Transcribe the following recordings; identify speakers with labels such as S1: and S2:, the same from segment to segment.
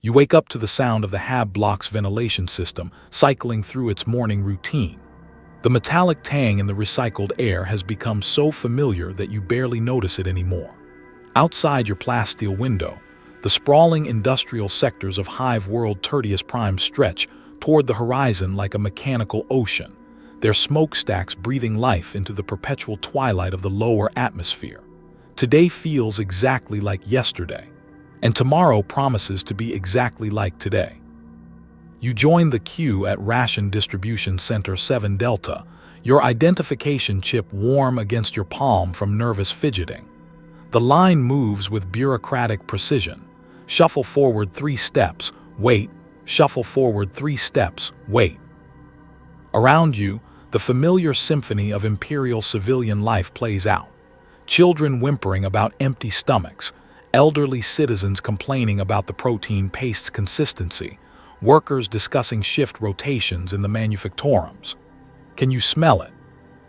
S1: You wake up to the sound of the hab block's ventilation system cycling through its morning routine. The metallic tang in the recycled air has become so familiar that you barely notice it anymore. Outside your plasteel window, the sprawling industrial sectors of Hive World Tertius Prime stretch toward the horizon like a mechanical ocean, their smokestacks breathing life into the perpetual twilight of the lower atmosphere. Today feels exactly like yesterday, and tomorrow promises to be exactly like today. You join the queue at Ration Distribution Center 7 Delta, your identification chip warm against your palm from nervous fidgeting. The line moves with bureaucratic precision. Shuffle forward 3 steps, wait. Shuffle forward 3 steps, wait. Around you, the familiar symphony of Imperial civilian life plays out. Children whimpering about empty stomachs, elderly citizens complaining about the protein paste's consistency, workers discussing shift rotations in the manufactorums. Can you smell it?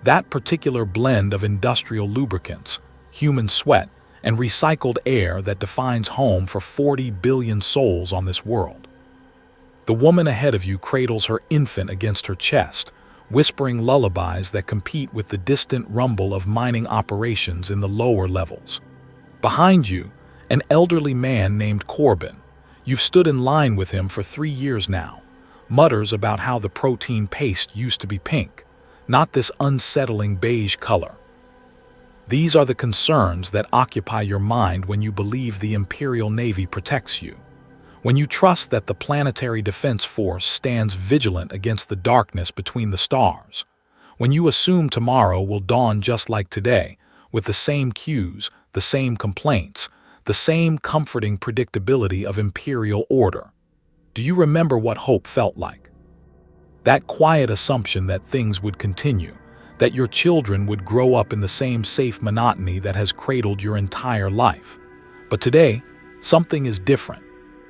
S1: That particular blend of industrial lubricants, human sweat, and recycled air that defines home for 40 billion souls on this world. The woman ahead of you cradles her infant against her chest, whispering lullabies that compete with the distant rumble of mining operations in the lower levels. Behind you, an elderly man named Corbin, you've stood in line with him for 3 years now, mutters about how the protein paste used to be pink, not this unsettling beige color. These are the concerns that occupy your mind when you believe the Imperial Navy protects you, when you trust that the Planetary Defense Force stands vigilant against the darkness between the stars, when you assume tomorrow will dawn just like today, with the same cues, the same complaints, the same comforting predictability of Imperial order. Do you remember what hope felt like? That quiet assumption that things would continue, that your children would grow up in the same safe monotony that has cradled your entire life. But today, something is different.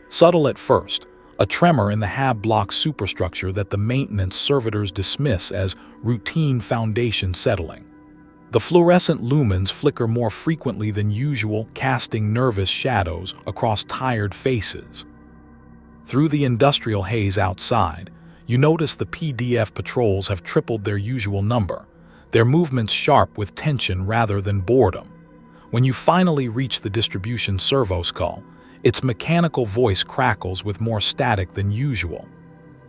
S1: Subtle at first, a tremor in the hab block superstructure that the maintenance servitors dismiss as routine foundation settling. The fluorescent lumens flicker more frequently than usual, casting nervous shadows across tired faces. Through the industrial haze outside, you notice the PDF patrols have tripled their usual number, their movements sharp with tension rather than boredom. When you finally reach the distribution servoskull, its mechanical voice crackles with more static than usual.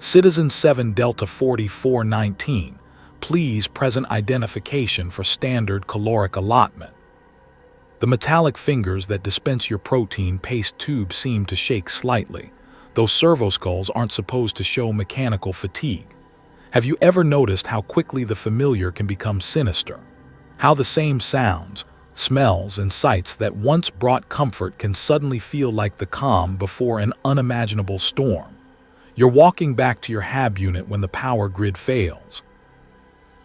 S1: Citizen 7 Delta 4419, please present identification for standard caloric allotment. The metallic fingers that dispense your protein paste tube seem to shake slightly, though servoskulls aren't supposed to show mechanical fatigue. Have you ever noticed how quickly the familiar can become sinister? How the same sounds, smells, and sights that once brought comfort can suddenly feel like the calm before an unimaginable storm. You're walking back to your hab unit when the power grid fails.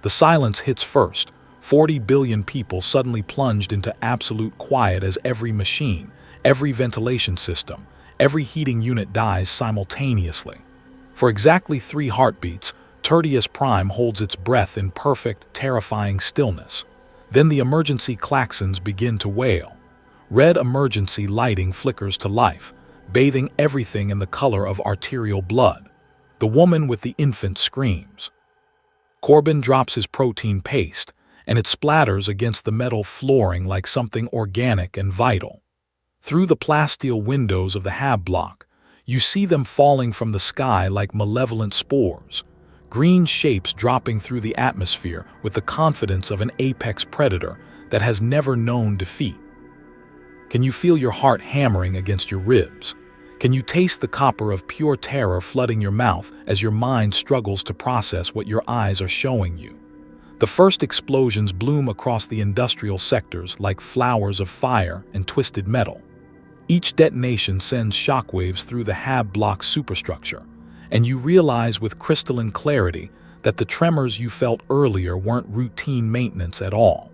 S1: The silence hits first. 40 billion people suddenly plunged into absolute quiet as every machine, every ventilation system, every heating unit dies simultaneously. For exactly 3 heartbeats, Tertius Prime holds its breath in perfect, terrifying stillness. Then the emergency klaxons begin to wail. Red emergency lighting flickers to life, bathing everything in the color of arterial blood. The woman with the infant screams. Corbin drops his protein paste, and it splatters against the metal flooring like something organic and vital. Through the plasteel windows of the hab block, you see them falling from the sky like malevolent spores, green shapes dropping through the atmosphere with the confidence of an apex predator that has never known defeat. Can you feel your heart hammering against your ribs? Can you taste the copper of pure terror flooding your mouth as your mind struggles to process what your eyes are showing you? The first explosions bloom across the industrial sectors like flowers of fire and twisted metal. Each detonation sends shockwaves through the hab block superstructure, and you realize with crystalline clarity that the tremors you felt earlier weren't routine maintenance at all.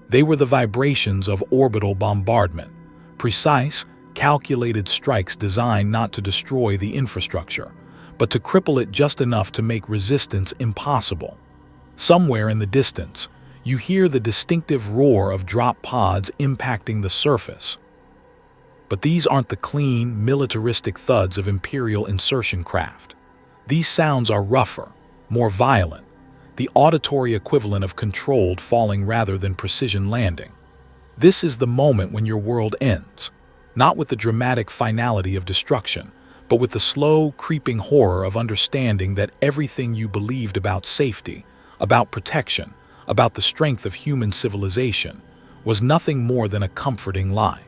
S1: They were the vibrations of orbital bombardment, precise, calculated strikes designed not to destroy the infrastructure, but to cripple it just enough to make resistance impossible. Somewhere in the distance, you hear the distinctive roar of drop pods impacting the surface. But these aren't the clean, militaristic thuds of Imperial insertion craft. These sounds are rougher, more violent, the auditory equivalent of controlled falling rather than precision landing. This is the moment when your world ends, not with the dramatic finality of destruction, but with the slow, creeping horror of understanding that everything you believed about safety, about protection, about the strength of human civilization, was nothing more than a comforting lie.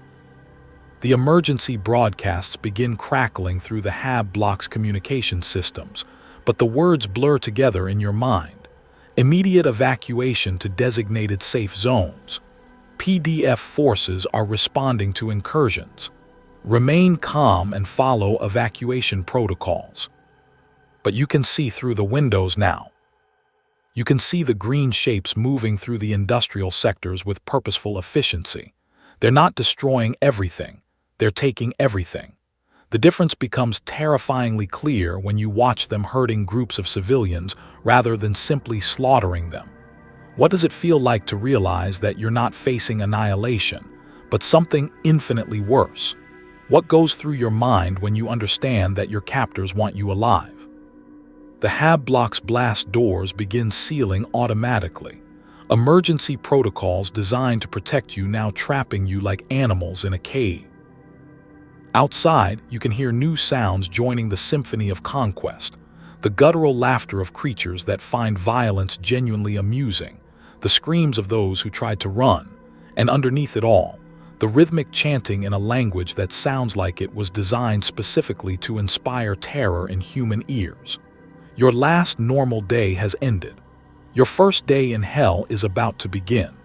S1: The emergency broadcasts begin crackling through the HAB block's communication systems, but the words blur together in your mind. Immediate evacuation to designated safe zones. PDF forces are responding to incursions. Remain calm and follow evacuation protocols. But you can see through the windows now. You can see the green shapes moving through the industrial sectors with purposeful efficiency. They're not destroying everything. They're taking everything. The difference becomes terrifyingly clear when you watch them herding groups of civilians rather than simply slaughtering them. What does it feel like to realize that you're not facing annihilation, but something infinitely worse? What goes through your mind when you understand that your captors want you alive? The HAB block's blast doors begin sealing automatically. Emergency protocols designed to protect you now trapping you like animals in a cave. Outside, you can hear new sounds joining the symphony of conquest, the guttural laughter of creatures that find violence genuinely amusing, the screams of those who tried to run, and underneath it all, the rhythmic chanting in a language that sounds like it was designed specifically to inspire terror in human ears. Your last normal day has ended. Your first day in hell is about to begin.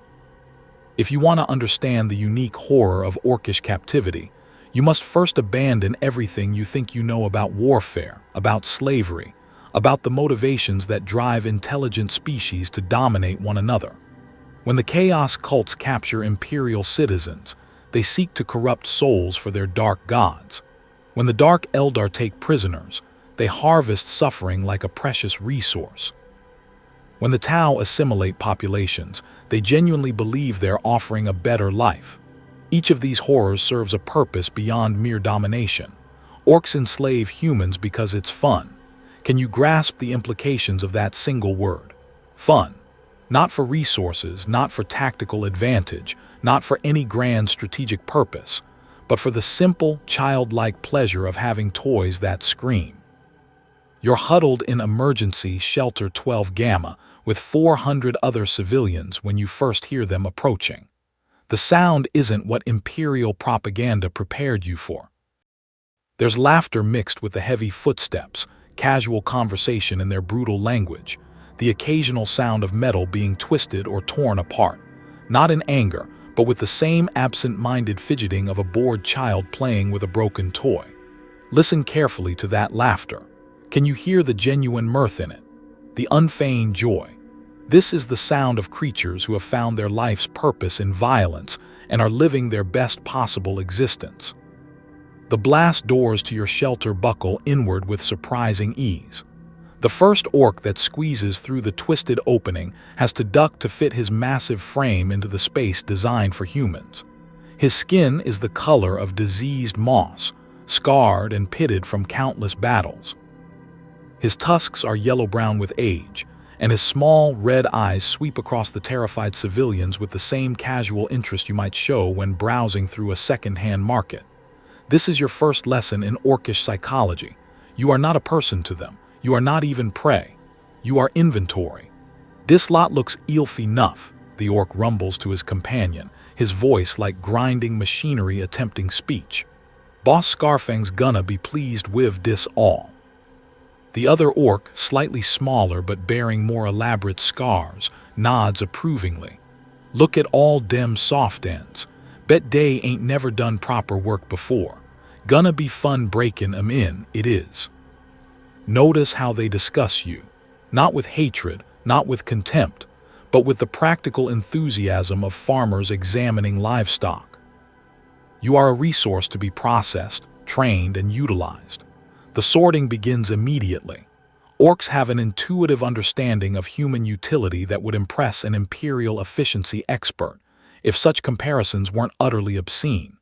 S1: If you want to understand the unique horror of Orkish captivity, you must first abandon everything you think you know about warfare, about slavery, about the motivations that drive intelligent species to dominate one another. When the chaos cults capture Imperial citizens, they seek to corrupt souls for their dark gods. When the Dark Eldar take prisoners, they harvest suffering like a precious resource. When the Tau assimilate populations, they genuinely believe they're offering a better life. Each of these horrors serves a purpose beyond mere domination. Orks enslave humans because it's fun. Can you grasp the implications of that single word? Fun. Not for resources, not for tactical advantage, not for any grand strategic purpose, but for the simple, childlike pleasure of having toys that scream. You're huddled in Emergency Shelter 12 Gamma with 400 other civilians when you first hear them approaching. The sound isn't what Imperial propaganda prepared you for. There's laughter mixed with the heavy footsteps, casual conversation in their brutal language, the occasional sound of metal being twisted or torn apart, not in anger, but with the same absent-minded fidgeting of a bored child playing with a broken toy. Listen carefully to that laughter. Can you hear the genuine mirth in it? The unfeigned joy? This is the sound of creatures who have found their life's purpose in violence and are living their best possible existence. The blast doors to your shelter buckle inward with surprising ease. The first orc that squeezes through the twisted opening has to duck to fit his massive frame into the space designed for humans. His skin is the color of diseased moss, scarred and pitted from countless battles. His tusks are yellow-brown with age, and his small, red eyes sweep across the terrified civilians with the same casual interest you might show when browsing through a second-hand market. This is your first lesson in Orkish psychology. You are not a person to them. You are not even prey. You are inventory. "This lot looks eelf enough," the orc rumbles to his companion, his voice like grinding machinery attempting speech. "Boss Scarfang's gonna be pleased with this all." The other orc, slightly smaller but bearing more elaborate scars, nods approvingly. "Look at all dem soft ends. Bet they ain't never done proper work before. Gonna be fun breaking 'em in, it is." Notice how they discuss you, not with hatred, not with contempt, but with the practical enthusiasm of farmers examining livestock. You are a resource to be processed, trained, and utilized. The sorting begins immediately. Orcs have an intuitive understanding of human utility that would impress an Imperial efficiency expert, if such comparisons weren't utterly obscene.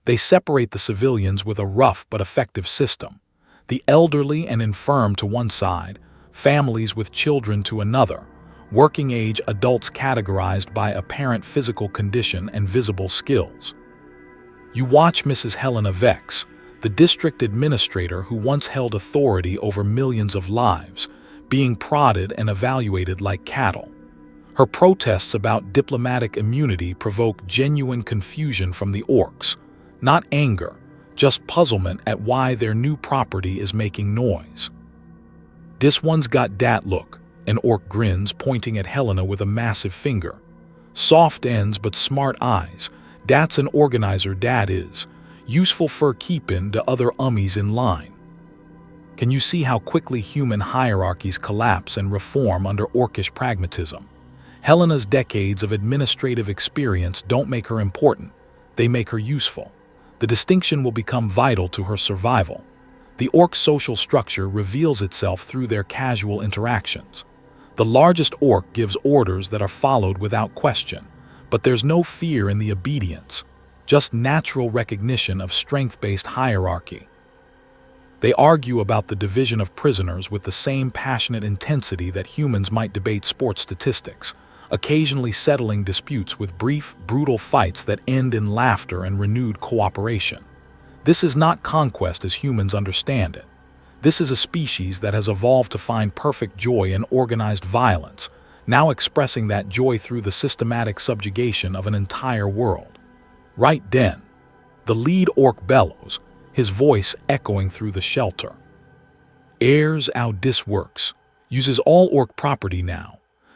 S1: They separate the civilians with a rough but effective system. The elderly and infirm to one side, families with children to another, working-age adults categorized by apparent physical condition and visible skills. You watch Mrs. Helena Vex, the district administrator who once held authority over millions of lives, being prodded and evaluated like cattle. Her protests about diplomatic immunity provoke genuine confusion from the Orks, not anger, just puzzlement at why their new property is making noise. "This one's got dat look," an Ork grins, pointing at Helena with a massive finger. "Soft ends but smart eyes, dat's an organizer dat is, useful for keepin' the other ummies in line." Can you see how quickly human hierarchies collapse and reform under Orkish pragmatism? Helena's decades of administrative experience don't make her important, they make her useful. The distinction will become vital to her survival. The Ork social structure reveals itself through their casual interactions. The largest Ork gives orders that are followed without question, but there's no fear in the obedience, just natural recognition of strength-based hierarchy. They argue about the division of prisoners with the same passionate intensity that humans might debate sports statistics, occasionally settling disputes with brief, brutal fights that end in laughter and renewed cooperation. This is not conquest as humans understand it. This is a species that has evolved to find perfect joy in organized violence, now expressing that joy through the systematic subjugation of an entire world. Right then, the lead Ork bellows, his voice echoing through the shelter. "Heirs how dis works. Uses all Ork property now.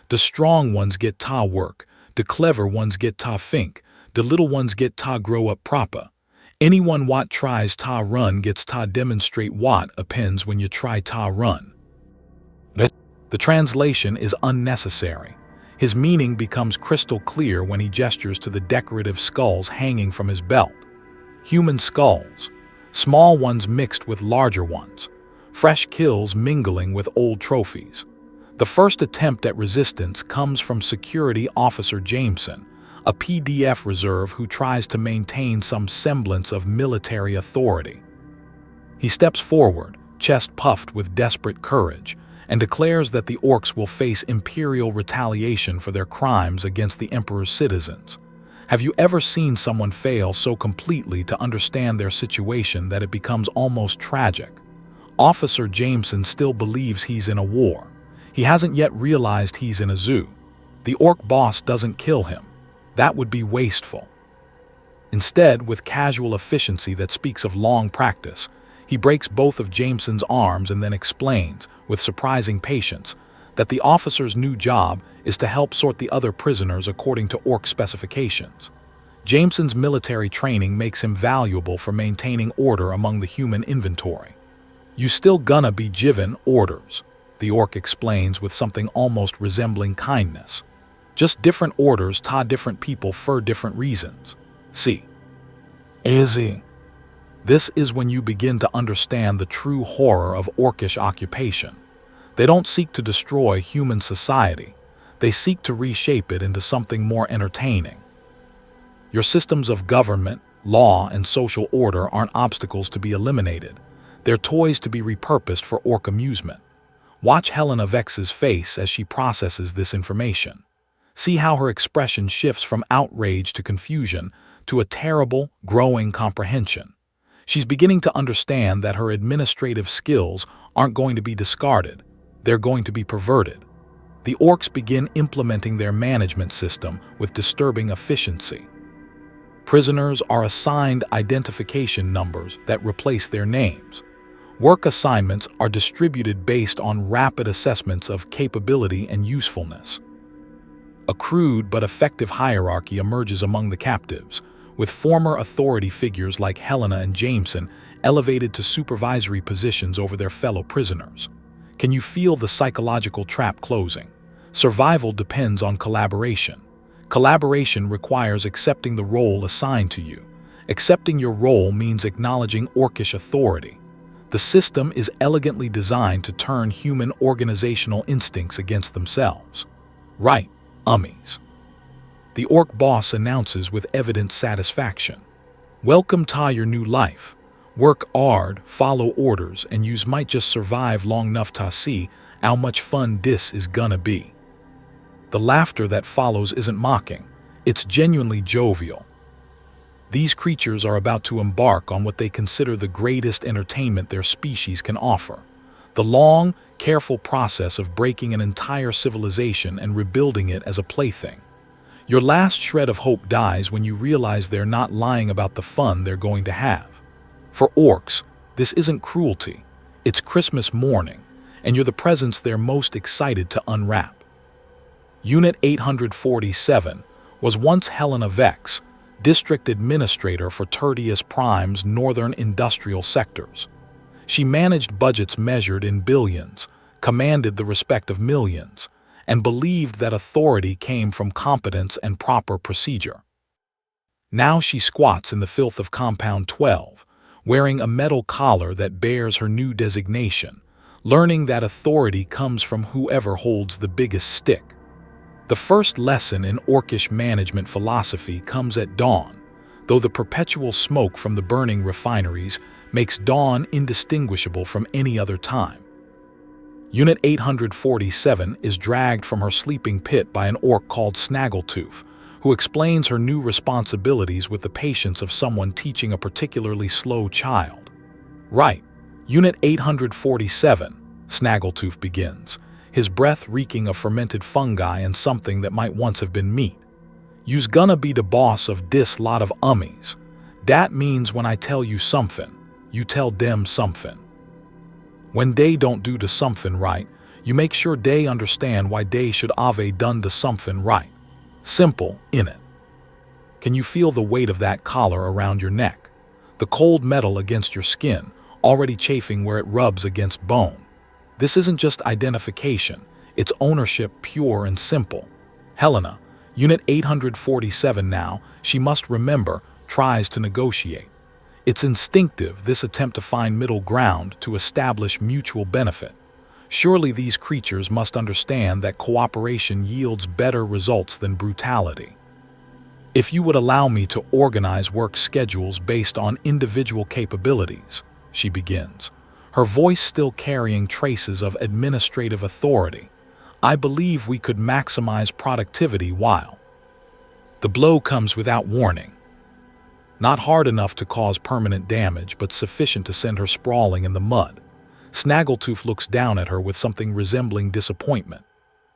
S1: The strong ones get ta work, the clever ones get ta think, the little ones get ta grow up proper. Anyone what tries ta run gets ta demonstrate what appends when you try ta run." The translation is unnecessary. His meaning becomes crystal clear when he gestures to the decorative skulls hanging from his belt. Human skulls, small ones mixed with larger ones, fresh kills mingling with old trophies. The first attempt at resistance comes from Security Officer Jameson, a PDF reserve who tries to maintain some semblance of military authority. He steps forward, chest puffed with desperate courage, and declares that the Orks will face Imperial retaliation for their crimes against the Emperor's citizens. Have you ever seen someone fail so completely to understand their situation that it becomes almost tragic? Officer Jameson still believes he's in a war. He hasn't yet realized he's in a zoo. The Ork boss doesn't kill him. That would be wasteful. Instead, with casual efficiency that speaks of long practice, he breaks both of Jameson's arms and then explains, with surprising patience, that the officer's new job is to help sort the other prisoners according to Ork specifications. Jameson's military training makes him valuable for maintaining order among the human inventory. "You still gonna be given orders," the Ork explains with something almost resembling kindness. "Just different orders ta different people for different reasons. See. Easy." This is when you begin to understand the true horror of Orkish occupation. They don't seek to destroy human society. They seek to reshape it into something more entertaining. Your systems of government, law, and social order aren't obstacles to be eliminated. They're toys to be repurposed for Ork amusement. Watch Helena Vex's face as she processes this information. See how her expression shifts from outrage to confusion to a terrible, growing comprehension. She's beginning to understand that her administrative skills aren't going to be discarded. They're going to be perverted. The Orks begin implementing their management system with disturbing efficiency. Prisoners are assigned identification numbers that replace their names. Work assignments are distributed based on rapid assessments of capability and usefulness. A crude but effective hierarchy emerges among the captives, with former authority figures like Helena and Jameson elevated to supervisory positions over their fellow prisoners. Can you feel the psychological trap closing? Survival depends on collaboration. Collaboration requires accepting the role assigned to you. Accepting your role means acknowledging Orkish authority. The system is elegantly designed to turn human organizational instincts against themselves. "Right, ummies," the Ork boss announces with evident satisfaction. Welcome to your new life. Work hard, follow orders, and yous might just survive long enough to see how much fun this is gonna be. The laughter that follows isn't mocking, it's genuinely jovial. These creatures are about to embark on what they consider the greatest entertainment their species can offer. The long, careful process of breaking an entire civilization and rebuilding it as a plaything. Your last shred of hope dies when you realize they're not lying about the fun they're going to have. For orcs, this isn't cruelty, it's Christmas morning, and you're the presents they're most excited to unwrap. Unit 847 was once Helena Vex, district administrator for Tertius Prime's northern industrial sectors. She managed budgets measured in billions, commanded the respect of millions, and believed that authority came from competence and proper procedure. Now she squats in the filth of Compound 12, wearing a metal collar that bears her new designation, learning that authority comes from whoever holds the biggest stick. The first lesson in Orkish management philosophy comes at dawn, though the perpetual smoke from the burning refineries makes dawn indistinguishable from any other time. Unit 847 is dragged from her sleeping pit by an orc called Snaggletooth, who explains her new responsibilities with the patience of someone teaching a particularly slow child. Right, Unit 847, Snaggletooth begins, his breath reeking of fermented fungi and something that might once have been meat. You's gonna be the boss of dis lot of ummies. Dat means when I tell you something, you tell dem something. When they don't do the something right, you make sure they understand why they should have done the something right. Simple, innit? Can you feel the weight of that collar around your neck? The cold metal against your skin, already chafing where it rubs against bone. This isn't just identification, it's ownership pure and simple. Helena, Unit 847 now, she must remember, tries to negotiate. It's instinctive, this attempt to find middle ground to establish mutual benefit. Surely these creatures must understand that cooperation yields better results than brutality. If you would allow me to organize work schedules based on individual capabilities, she begins, her voice still carrying traces of administrative authority, I believe we could maximize productivity while. The blow comes without warning. Not hard enough to cause permanent damage, but sufficient to send her sprawling in the mud. Snaggletooth looks down at her with something resembling disappointment.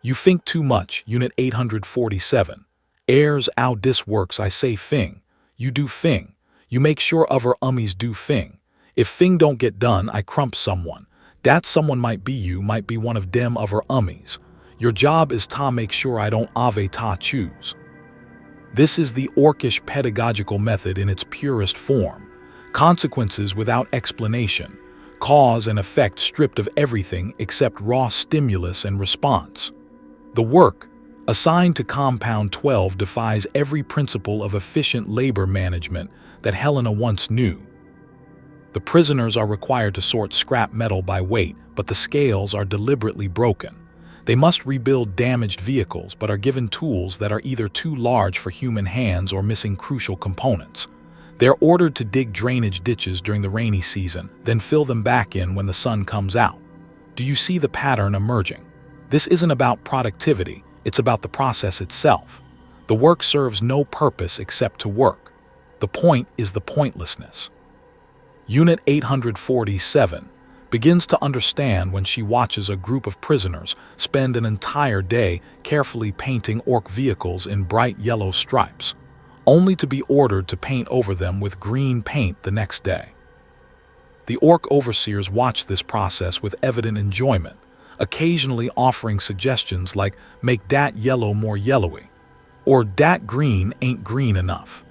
S1: You think too much, Unit 847. Airs how dis works, I say fing. You do fing. You make sure other ummies do fing. If fing don't get done, I crump someone. That someone might be you, might be one of dem other ummies. Your job is to make sure I don't ave ta choose. This is the Orkish pedagogical method in its purest form. Consequences without explanation. Cause and effect stripped of everything except raw stimulus and response. The work, assigned to Compound 12, defies every principle of efficient labor management that Helena once knew. The prisoners are required to sort scrap metal by weight, but the scales are deliberately broken. They must rebuild damaged vehicles, but are given tools that are either too large for human hands or missing crucial components. They're ordered to dig drainage ditches during the rainy season, then fill them back in when the sun comes out. Do you see the pattern emerging? This isn't about productivity, it's about the process itself. The work serves no purpose except to work. The point is the pointlessness. Unit 847 begins to understand when she watches a group of prisoners spend an entire day carefully painting orc vehicles in bright yellow stripes, only to be ordered to paint over them with green paint the next day. The orc overseers watch this process with evident enjoyment, occasionally offering suggestions like, make that yellow more yellowy, or that green ain't green enough.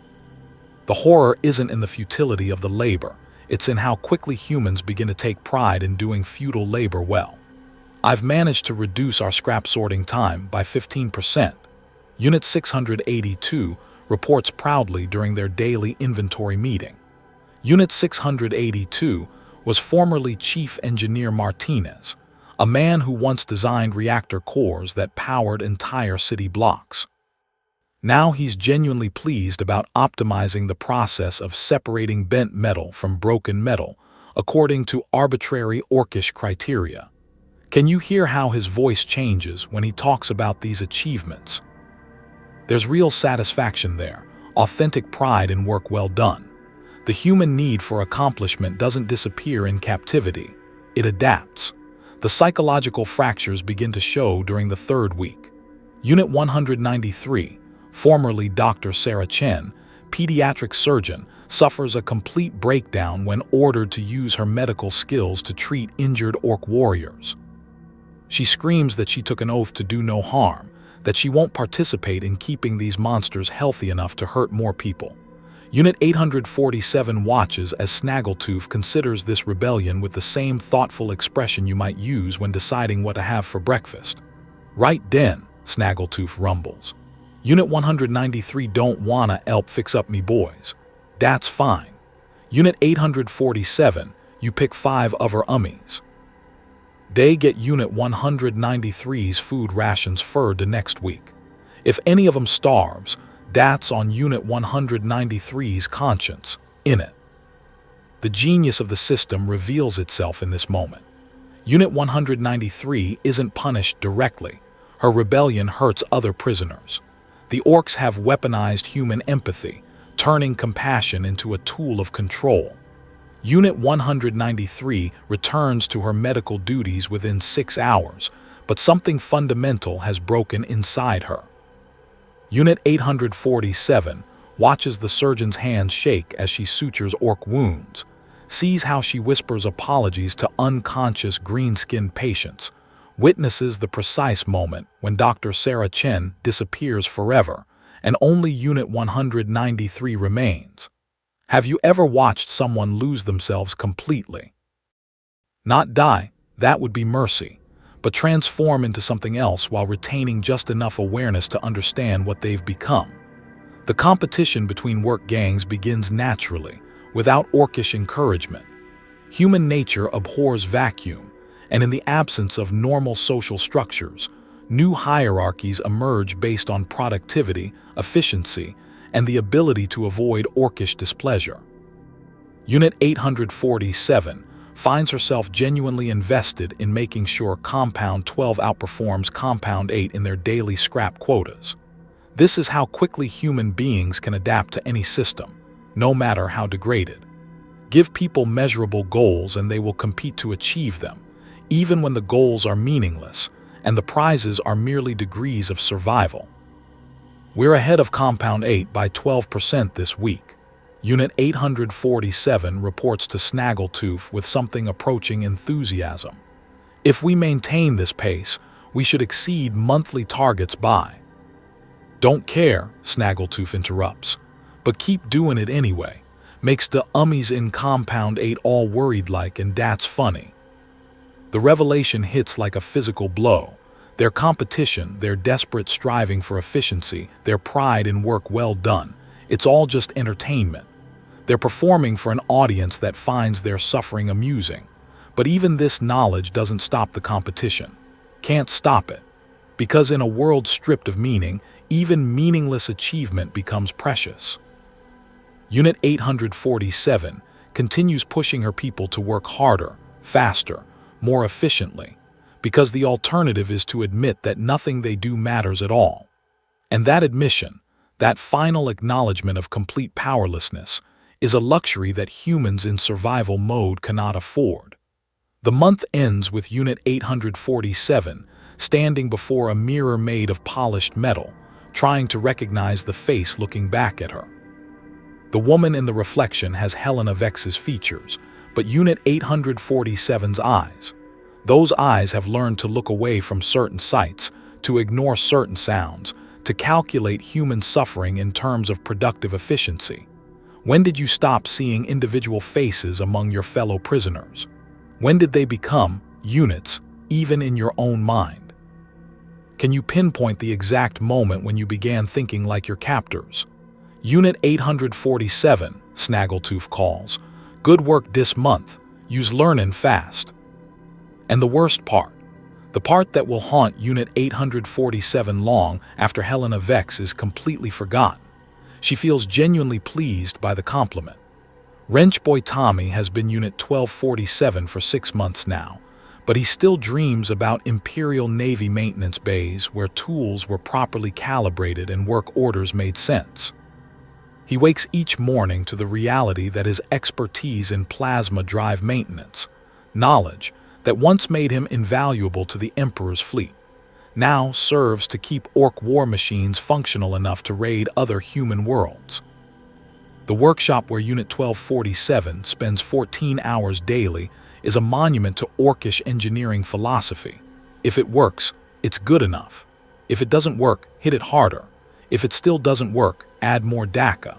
S1: The horror isn't in the futility of the labor, it's in how quickly humans begin to take pride in doing futile labor well. I've managed to reduce our scrap sorting time by 15%. Unit 682 reports proudly during their daily inventory meeting. Unit 682 was formerly Chief Engineer Martinez, a man who once designed reactor cores that powered entire city blocks. Now he's genuinely pleased about optimizing the process of separating bent metal from broken metal, according to arbitrary Orkish criteria. Can you hear how his voice changes when he talks about these achievements? There's real satisfaction there, authentic pride in work well done. The human need for accomplishment doesn't disappear in captivity, it adapts. The psychological fractures begin to show during the third week. Unit 193, formerly Dr. Sarah Chen, pediatric surgeon, suffers a complete breakdown when ordered to use her medical skills to treat injured Ork warriors. She screams that she took an oath to do no harm, that she won't participate in keeping these monsters healthy enough to hurt more people. Unit 847 watches as Snaggletooth considers this rebellion with the same thoughtful expression you might use when deciding what to have for breakfast. "Right den," Snaggletooth rumbles. "Unit 193 don't wanna help fix up me boys. That's fine. Unit 847, you pick 5 other ummies. They get Unit 193's food rations for the next week. If any of them starves, that's on Unit 193's conscience, innit?" The genius of the system reveals itself in this moment. Unit 193 isn't punished directly. Her rebellion hurts other prisoners. The Orks have weaponized human empathy, turning compassion into a tool of control. Unit 193 returns to her medical duties within 6 hours, but something fundamental has broken inside her. Unit 847 watches the surgeon's hands shake as she sutures Ork wounds, sees how she whispers apologies to unconscious green-skinned patients, witnesses the precise moment when Dr. Sarah Chen disappears forever, and only Unit 193 remains. Have you ever watched someone lose themselves completely? Not die, that would be mercy, but transform into something else while retaining just enough awareness to understand what they've become. The competition between work gangs begins naturally, without Orkish encouragement. Human nature abhors vacuum, and in the absence of normal social structures, new hierarchies emerge based on productivity, efficiency, and the ability to avoid Orkish displeasure. Unit 847 finds herself genuinely invested in making sure Compound 12 outperforms Compound 8 in their daily scrap quotas. This is how quickly human beings can adapt to any system, no matter how degraded. Give people measurable goals and they will compete to achieve them, even when the goals are meaningless and the prizes are merely degrees of survival. We're ahead of Compound 8 by 12% this week. Unit 847 reports to Snaggletooth with something approaching enthusiasm. If we maintain this pace, we should exceed monthly targets by. "Don't care," Snaggletooth interrupts, "but keep doing it anyway. Makes the ummies in Compound 8 all worried-like, and that's funny." The revelation hits like a physical blow. Their competition, their desperate striving for efficiency, their pride in work well done, it's all just entertainment. They're performing for an audience that finds their suffering amusing. But even this knowledge doesn't stop the competition. Can't stop it. Because in a world stripped of meaning, even meaningless achievement becomes precious. Unit 847 continues pushing her people to work harder, faster, more efficiently, because the alternative is to admit that nothing they do matters at all. And that admission, that final acknowledgement of complete powerlessness, is a luxury that humans in survival mode cannot afford. The month ends with Unit 847 standing before a mirror made of polished metal, trying to recognize the face looking back at her. The woman in the reflection has Helena Vex's features, but Unit 847's eyes. Those eyes have learned to look away from certain sights, to ignore certain sounds, to calculate human suffering in terms of productive efficiency. When did you stop seeing individual faces among your fellow prisoners? When did they become units, even in your own mind? Can you pinpoint the exact moment when you began thinking like your captors? Unit 847, Snaggletooth calls. "Good work this month. You's learnin' fast." And the worst part, The part that will haunt Unit 847 long after Helena Vex is completely forgotten. She feels genuinely pleased by the compliment. Wrench Boy Tommy has been Unit 1247 for 6 months now, but he still dreams about Imperial Navy maintenance bays where tools were properly calibrated and work orders made sense. He wakes each morning to the reality that his expertise in plasma drive maintenance, knowledge that once made him invaluable to the Emperor's fleet, now serves to keep Ork war machines functional enough to raid other human worlds. The workshop where Unit 1247 spends 14 hours daily is a monument to Orkish engineering philosophy. If it works, it's good enough. If it doesn't work, hit it harder. If it still doesn't work, add more DACA.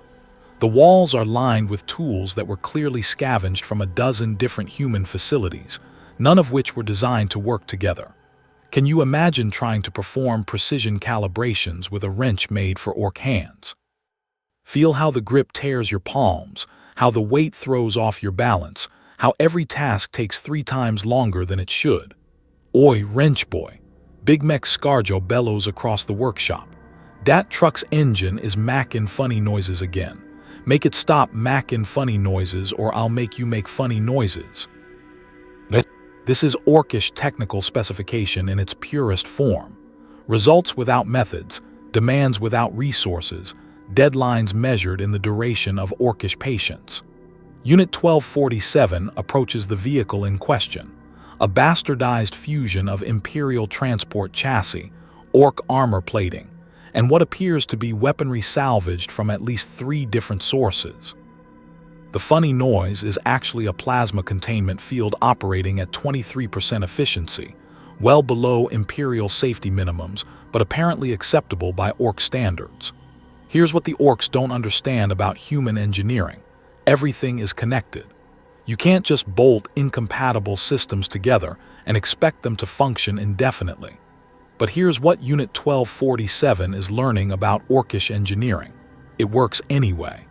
S1: The walls are lined with tools that were clearly scavenged from a dozen different human facilities, none of which were designed to work together. Can you imagine trying to perform precision calibrations with a wrench made for Ork hands? Feel how the grip tears your palms, how the weight throws off your balance, how every task takes 3 times longer than it should. Oi, wrench boy. Big Mech Scarjo bellows across the workshop. Dat truck's engine is mackin' funny noises again. Make it stop mackin' funny noises or I'll make you make funny noises. This is Orkish technical specification in its purest form. Results without methods, demands without resources, deadlines measured in the duration of Orkish patience. Unit 1247 approaches the vehicle in question, a bastardized fusion of Imperial transport chassis, Ork armor plating, and what appears to be weaponry salvaged from at least 3 different sources. The funny noise is actually a plasma containment field operating at 23% efficiency, well below Imperial safety minimums, but apparently acceptable by Ork standards. Here's what the Orks don't understand about human engineering. Everything is connected. You can't just bolt incompatible systems together and expect them to function indefinitely. But here's what Unit 1247 is learning about Orkish engineering. It works anyway.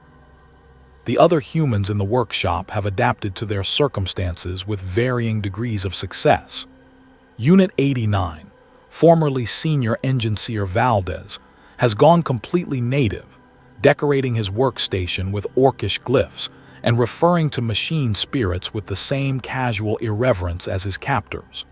S1: The other humans in the workshop have adapted to their circumstances with varying degrees of success. Unit 89, formerly Senior Engineer Valdez, has gone completely native, decorating his workstation with Orkish glyphs and referring to machine spirits with the same casual irreverence as his captors.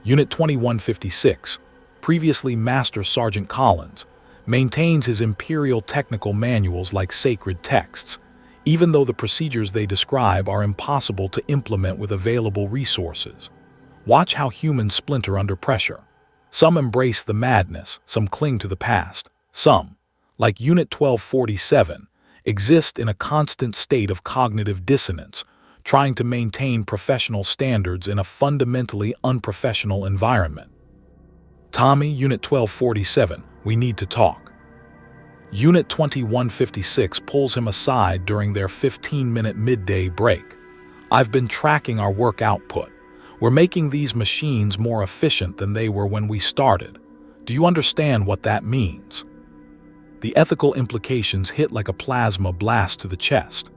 S1: Unit 2156, previously Master Sergeant Collins, maintains his Imperial technical manuals like sacred texts, even though the procedures they describe are impossible to implement with available resources. Watch how humans splinter under pressure. Some embrace the madness, some cling to the past. Some, like Unit 1247, exist in a constant state of cognitive dissonance, trying to maintain professional standards in a fundamentally unprofessional environment. Tommy, Unit 1247, we need to talk. Unit 2156 pulls him aside during their 15-minute midday break. I've been tracking our work output. We're making these machines more efficient than they were when we started. Do you understand what that means? The ethical implications hit like a plasma blast to the chest.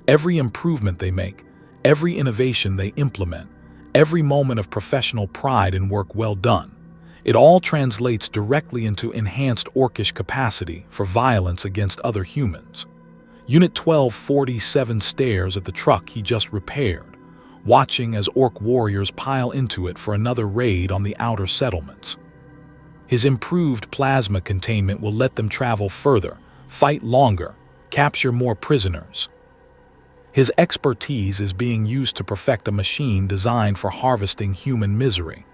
S1: Every improvement they make, every innovation they implement, every moment of professional pride in work well done, it all translates directly into enhanced Orkish capacity for violence against other humans. Unit 1247 stares at the truck he just repaired, watching as Ork warriors pile into it for another raid on the outer settlements. His improved plasma containment will let them travel further, fight longer, capture more prisoners. His expertise is being used to perfect a machine designed for harvesting human misery.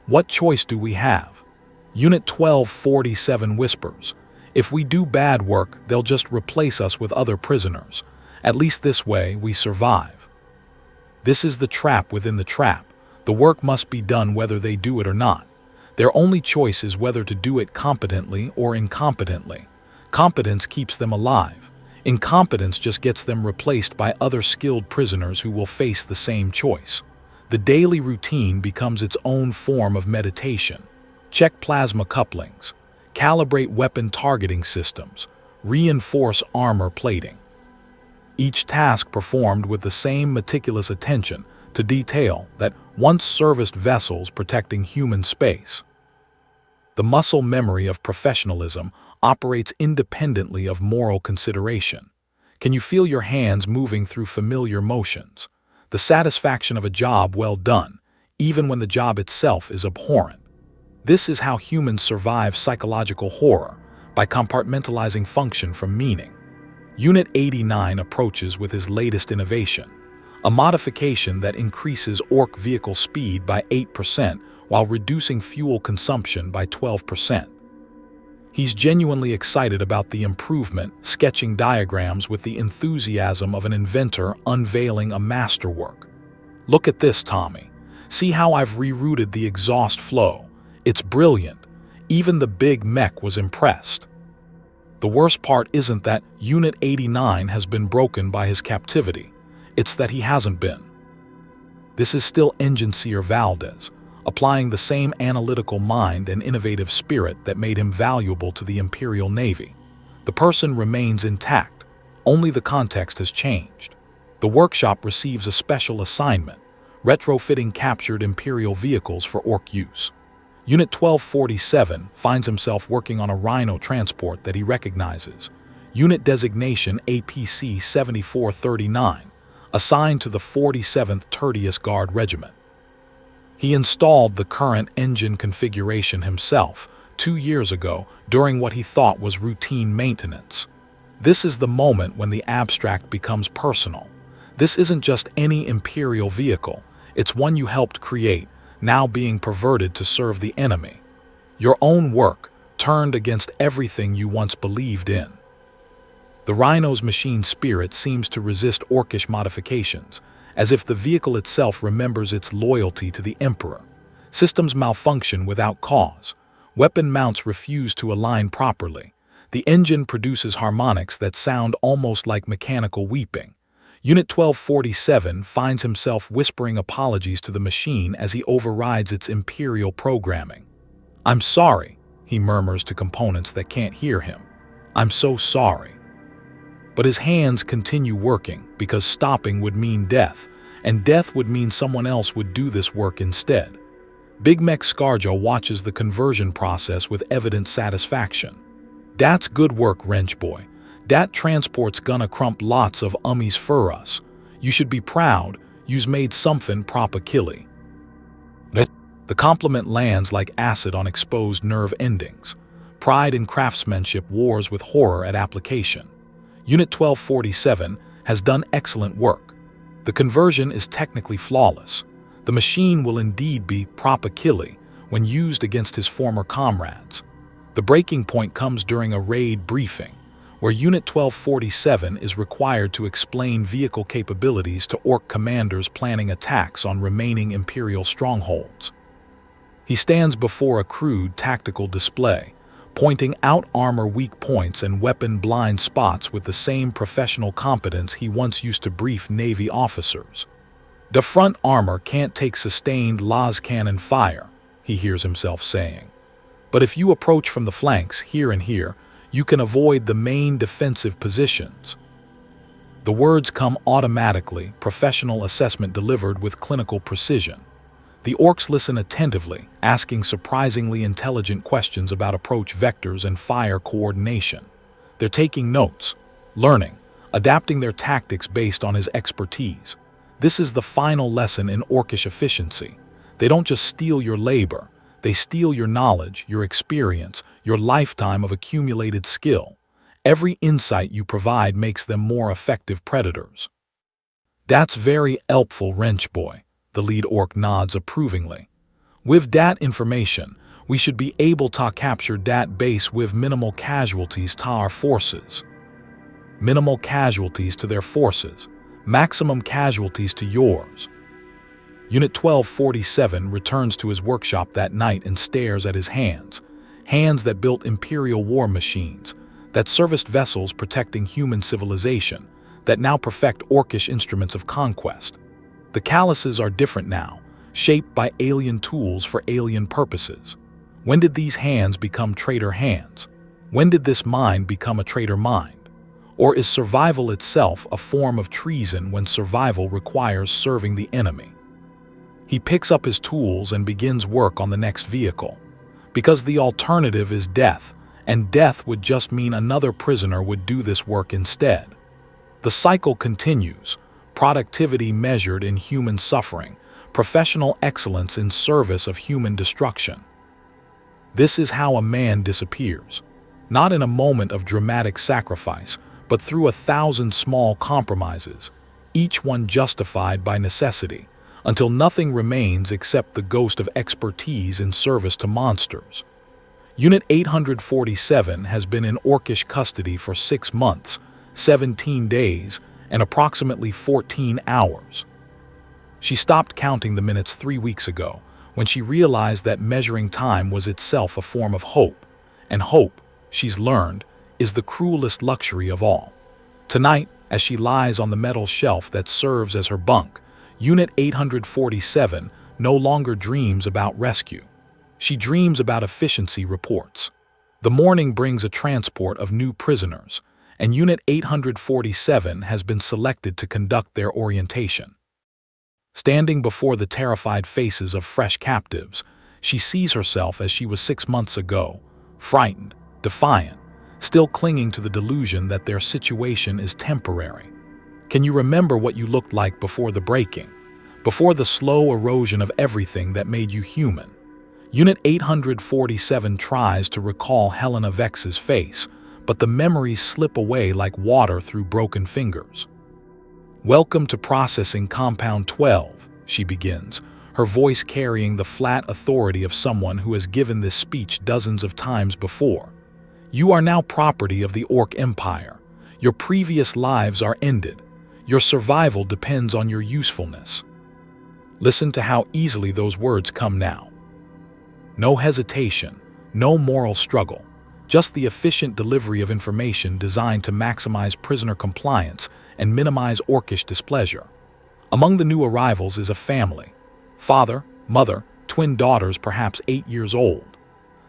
S1: What choice do we have? Unit 1247 whispers, if we do bad work, they'll just replace us with other prisoners. At least this way, we survive. This is the trap within the trap. The work must be done whether they do it or not. Their only choice is whether to do it competently or incompetently. Competence keeps them alive. Incompetence just gets them replaced by other skilled prisoners who will face the same choice. The daily routine becomes its own form of meditation. Check plasma couplings, calibrate weapon targeting systems, reinforce armor plating. Each task performed with the same meticulous attention to detail that once serviced vessels protecting human space. The muscle memory of professionalism operates independently of moral consideration. Can you feel your hands moving through familiar motions? The satisfaction of a job well done, even when the job itself is abhorrent. This is how humans survive psychological horror, by compartmentalizing function from meaning. Unit 89 approaches with his latest innovation, a modification that increases Ork vehicle speed by 8% while reducing fuel consumption by 12%. He's genuinely excited about the improvement, sketching diagrams with the enthusiasm of an inventor unveiling a masterwork. "Look at this, Tommy. See how I've rerouted the exhaust flow. It's brilliant. Even the big mech was impressed." The worst part isn't that Unit 89 has been broken by his captivity. It's that he hasn't been. This is still Engine Seer Valdez, applying the same analytical mind and innovative spirit that made him valuable to the Imperial Navy. The person remains intact, only the context has changed. The workshop receives a special assignment, retrofitting captured Imperial vehicles for Ork use. Unit 1247 finds himself working on a Rhino transport that he recognizes, unit designation APC 7439, assigned to the 47th Tertius Guard Regiment. He installed the current engine configuration himself 2 years ago during what he thought was routine maintenance. This is the moment when the abstract becomes personal. This isn't just any Imperial vehicle, it's one you helped create, now being perverted to serve the enemy. Your own work, turned against everything you once believed in. The Rhino's machine spirit seems to resist Orkish modifications, as if the vehicle itself remembers its loyalty to the Emperor. Systems malfunction without cause. Weapon mounts refuse to align properly. The engine produces harmonics that sound almost like mechanical weeping. Unit 1247 finds himself whispering apologies to the machine as he overrides its Imperial programming. "I'm sorry," he murmurs to components that can't hear him. "I'm so sorry." But his hands continue working because stopping would mean death, and death would mean someone else would do this work instead. Big Mech Scarjo watches the conversion process with evident satisfaction. "Dat's good work, Wrench Boy. Dat transport's gonna crump lots of ummies for us. You should be proud, you's made somefin proper killy." The compliment lands like acid on exposed nerve endings. Pride in craftsmanship wars with horror at application. Unit 1247 has done excellent work. The conversion is technically flawless. The machine will indeed be proper killy when used against his former comrades. The breaking point comes during a raid briefing, where Unit 1247 is required to explain vehicle capabilities to Ork commanders planning attacks on remaining Imperial strongholds. He stands before a crude tactical display, pointing out armor weak points and weapon blind spots with the same professional competence he once used to brief Navy officers. "The front armor can't take sustained las cannon fire," he hears himself saying. "But if you approach from the flanks here and here, you can avoid the main defensive positions." The words come automatically, professional assessment delivered with clinical precision. The Orks listen attentively, asking surprisingly intelligent questions about approach vectors and fire coordination. They're taking notes, learning, adapting their tactics based on his expertise. This is the final lesson in Orkish efficiency. They don't just steal your labor, they steal your knowledge, your experience, your lifetime of accumulated skill. Every insight you provide makes them more effective predators. "That's very helpful, Wrench Boy," the lead Ork nods approvingly. "With that information, we should be able to capture that base with minimal casualties to our forces." Minimal casualties to their forces, maximum casualties to yours. Unit 1247 returns to his workshop that night and stares at his hands. Hands that built Imperial war machines, that serviced vessels protecting human civilization, that now perfect Orkish instruments of conquest. The calluses are different now, shaped by alien tools for alien purposes. When did these hands become traitor hands? When did this mind become a traitor mind? Or is survival itself a form of treason when survival requires serving the enemy? He picks up his tools and begins work on the next vehicle. Because the alternative is death, and death would just mean another prisoner would do this work instead. The cycle continues, productivity measured in human suffering, professional excellence in service of human destruction. This is how a man disappears, not in a moment of dramatic sacrifice, but through 1,000 small compromises, each one justified by necessity, until nothing remains except the ghost of expertise in service to monsters. Unit 847 has been in Orkish custody for 6 months, 17 days, and approximately 14 hours. She stopped counting the minutes 3 weeks ago, when she realized that measuring time was itself a form of hope, and hope, she's learned, is the cruelest luxury of all. Tonight, as she lies on the metal shelf that serves as her bunk, Unit 847 no longer dreams about rescue. She dreams about efficiency reports. The morning brings a transport of new prisoners, and Unit 847 has been selected to conduct their orientation. Standing before the terrified faces of fresh captives, she sees herself as she was 6 months ago, frightened, defiant, still clinging to the delusion that their situation is temporary. Can you remember what you looked like before the breaking, before the slow erosion of everything that made you human? Unit 847 tries to recall Helena Vex's face, but the memories slip away like water through broken fingers. "Welcome to Processing Compound 12, she begins, her voice carrying the flat authority of someone who has given this speech dozens of times before. "You are now property of the Ork Empire. Your previous lives are ended. Your survival depends on your usefulness." Listen to how easily those words come now. No hesitation, no moral struggle, just the efficient delivery of information designed to maximize prisoner compliance and minimize Orkish displeasure. Among the new arrivals is a family. Father, mother, twin daughters perhaps 8 years old.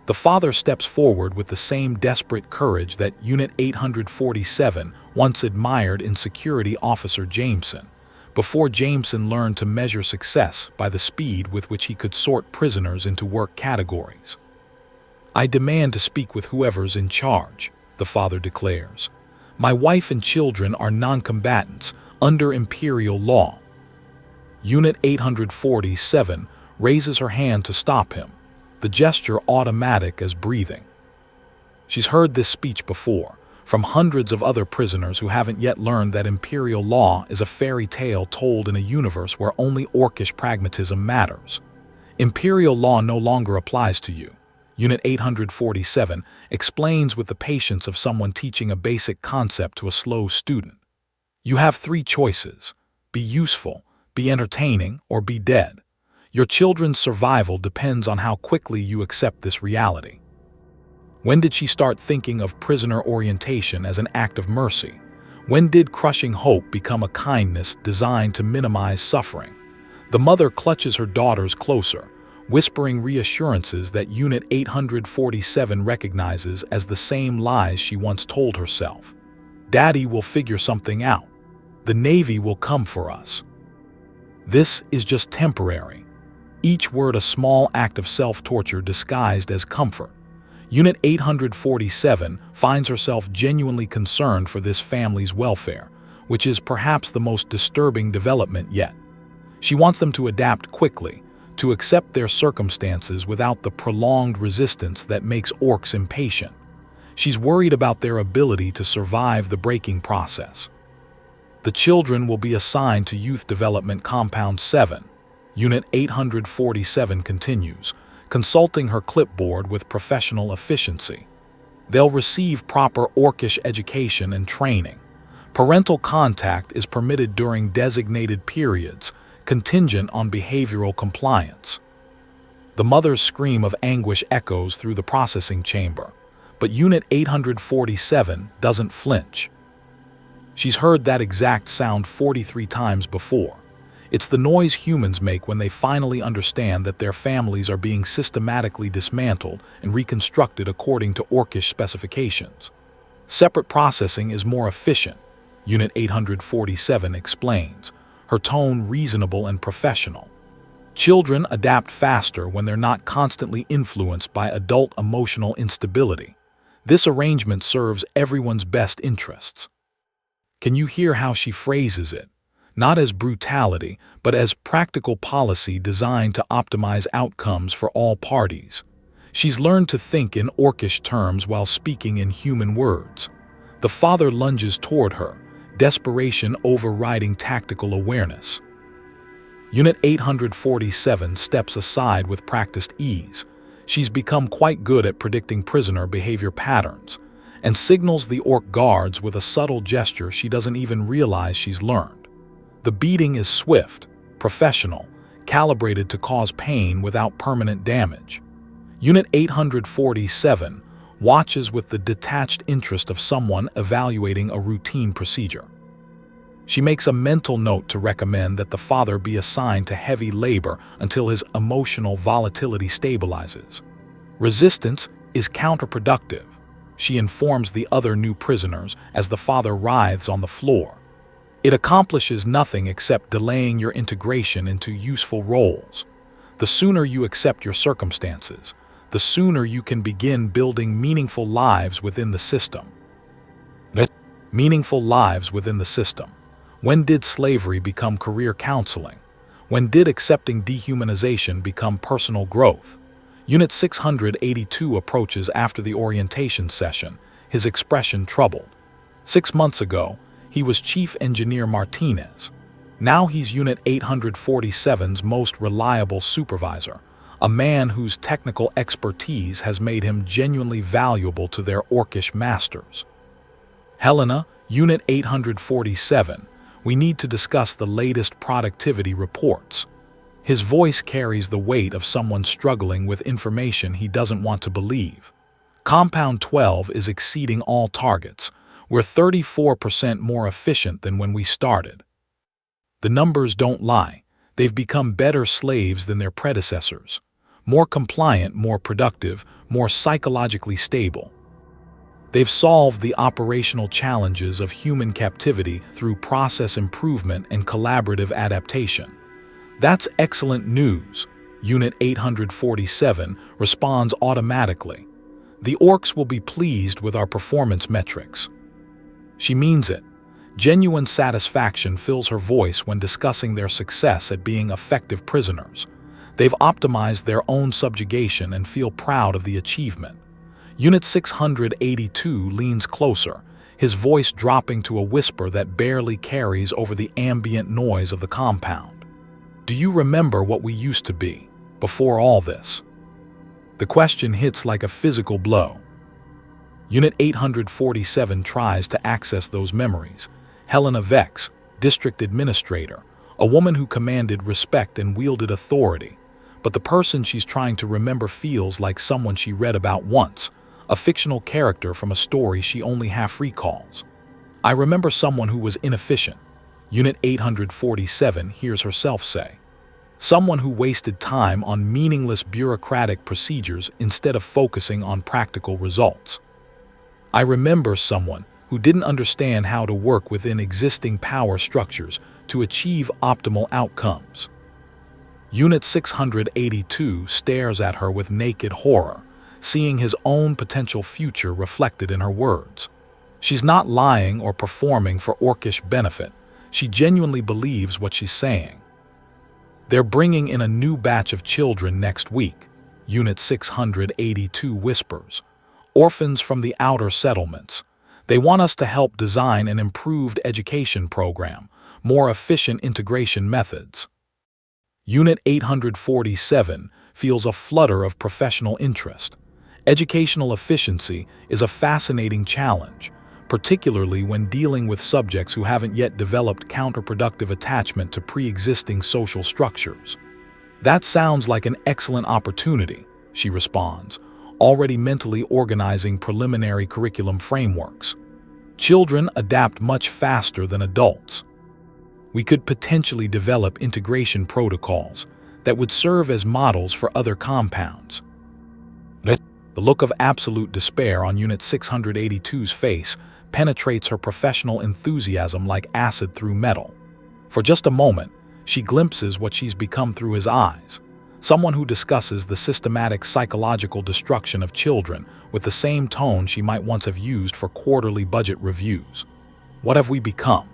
S1: The father steps forward with the same desperate courage that Unit 847 once admired in Security Officer Jameson, before Jameson learned to measure success by the speed with which he could sort prisoners into work categories. "I demand to speak with whoever's in charge," the father declares. "My wife and children are non-combatants under Imperial law." Unit 847 raises her hand to stop him, the gesture automatic as breathing. She's heard this speech before, from hundreds of other prisoners who haven't yet learned that Imperial law is a fairy tale told in a universe where only Orkish pragmatism matters. "Imperial law no longer applies to you," Unit 847 explains with the patience of someone teaching a basic concept to a slow student. "You have 3 choices: be useful, be entertaining, or be dead. Your children's survival depends on how quickly you accept this reality." When did she start thinking of prisoner orientation as an act of mercy? When did crushing hope become a kindness designed to minimize suffering? The mother clutches her daughters closer, whispering reassurances that Unit 847 recognizes as the same lies she once told herself. "Daddy will figure something out. The Navy will come for us." This is just temporary. Each word a small act of self-torture disguised as comfort. Unit 847 finds herself genuinely concerned for this family's welfare, which is perhaps the most disturbing development yet. She wants them to adapt quickly, to accept their circumstances without the prolonged resistance that makes Orks impatient. She's worried about their ability to survive the breaking process. The children will be assigned to Youth Development Compound 7. Unit 847 continues, consulting her clipboard with professional efficiency. They'll receive proper Orkish education and training. Parental contact is permitted during designated periods, contingent on behavioral compliance. The mother's scream of anguish echoes through the processing chamber, but Unit 847 doesn't flinch. She's heard that exact sound 43 times before. It's the noise humans make when they finally understand that their families are being systematically dismantled and reconstructed according to Orkish specifications. "Separate processing is more efficient," Unit 847 explains, her tone reasonable and professional. Children adapt faster when they're not constantly influenced by adult emotional instability. This arrangement serves everyone's best interests. Can you hear how she phrases it? Not as brutality, but as practical policy designed to optimize outcomes for all parties. She's learned to think in Orkish terms while speaking in human words. The father lunges toward her, desperation overriding tactical awareness. Unit 847 steps aside with practiced ease. She's become quite good at predicting prisoner behavior patterns, and signals the Ork guards with a subtle gesture she doesn't even realize she's learned. The beating is swift, professional, calibrated to cause pain without permanent damage. Unit 847 watches with the detached interest of someone evaluating a routine procedure. She makes a mental note to recommend that the father be assigned to heavy labor until his emotional volatility stabilizes. Resistance is counterproductive, she informs the other new prisoners as the father writhes on the floor. It accomplishes nothing except delaying your integration into useful roles. The sooner you accept your circumstances, the sooner you can begin building meaningful lives within the system. Meaningful lives within the system. When did slavery become career counseling? When did accepting dehumanization become personal growth? Unit 682 approaches after the orientation session, his expression troubled. 6 months ago, he was Chief Engineer Martinez. Now he's Unit 847's most reliable supervisor, a man whose technical expertise has made him genuinely valuable to their Orkish masters. Helena, Unit 847, we need to discuss the latest productivity reports. His voice carries the weight of someone struggling with information he doesn't want to believe. Compound 12 is exceeding all targets. We're 34% more efficient than when we started. The numbers don't lie. They've become better slaves than their predecessors. More compliant, more productive, more psychologically stable. They've solved the operational challenges of human captivity through process improvement and collaborative adaptation. That's excellent news. Unit 847 responds automatically. The Orks will be pleased with our performance metrics. She means it. Genuine satisfaction fills her voice when discussing their success at being effective prisoners. They've optimized their own subjugation and feel proud of the achievement. Unit 682 leans closer, his voice dropping to a whisper that barely carries over the ambient noise of the compound. Do you remember what we used to be, before all this? The question hits like a physical blow. Unit 847 tries to access those memories. Helena Vex, district administrator, a woman who commanded respect and wielded authority. But the person she's trying to remember feels like someone she read about once, a fictional character from a story she only half recalls. I remember someone who was inefficient, Unit 847 hears herself say. Someone who wasted time on meaningless bureaucratic procedures instead of focusing on practical results. I remember someone who didn't understand how to work within existing power structures to achieve optimal outcomes. Unit 682 stares at her with naked horror, seeing his own potential future reflected in her words. She's not lying or performing for Orkish benefit. She genuinely believes what she's saying. They're bringing in a new batch of children next week, Unit 682 whispers. Orphans from the outer settlements. They want us to help design an improved education program, more efficient integration methods. Unit 847 feels a flutter of professional interest. Educational efficiency is a fascinating challenge, particularly when dealing with subjects who haven't yet developed counterproductive attachment to pre-existing social structures. That sounds like an excellent opportunity, she responds, already mentally organizing preliminary curriculum frameworks. Children adapt much faster than adults. We could potentially develop integration protocols that would serve as models for other compounds. The look of absolute despair on Unit 682's face penetrates her professional enthusiasm like acid through metal. For just a moment, She glimpses what she's become through his eyes. Someone who discusses the systematic psychological destruction of children with the same tone she might once have used for quarterly budget reviews. What have we become?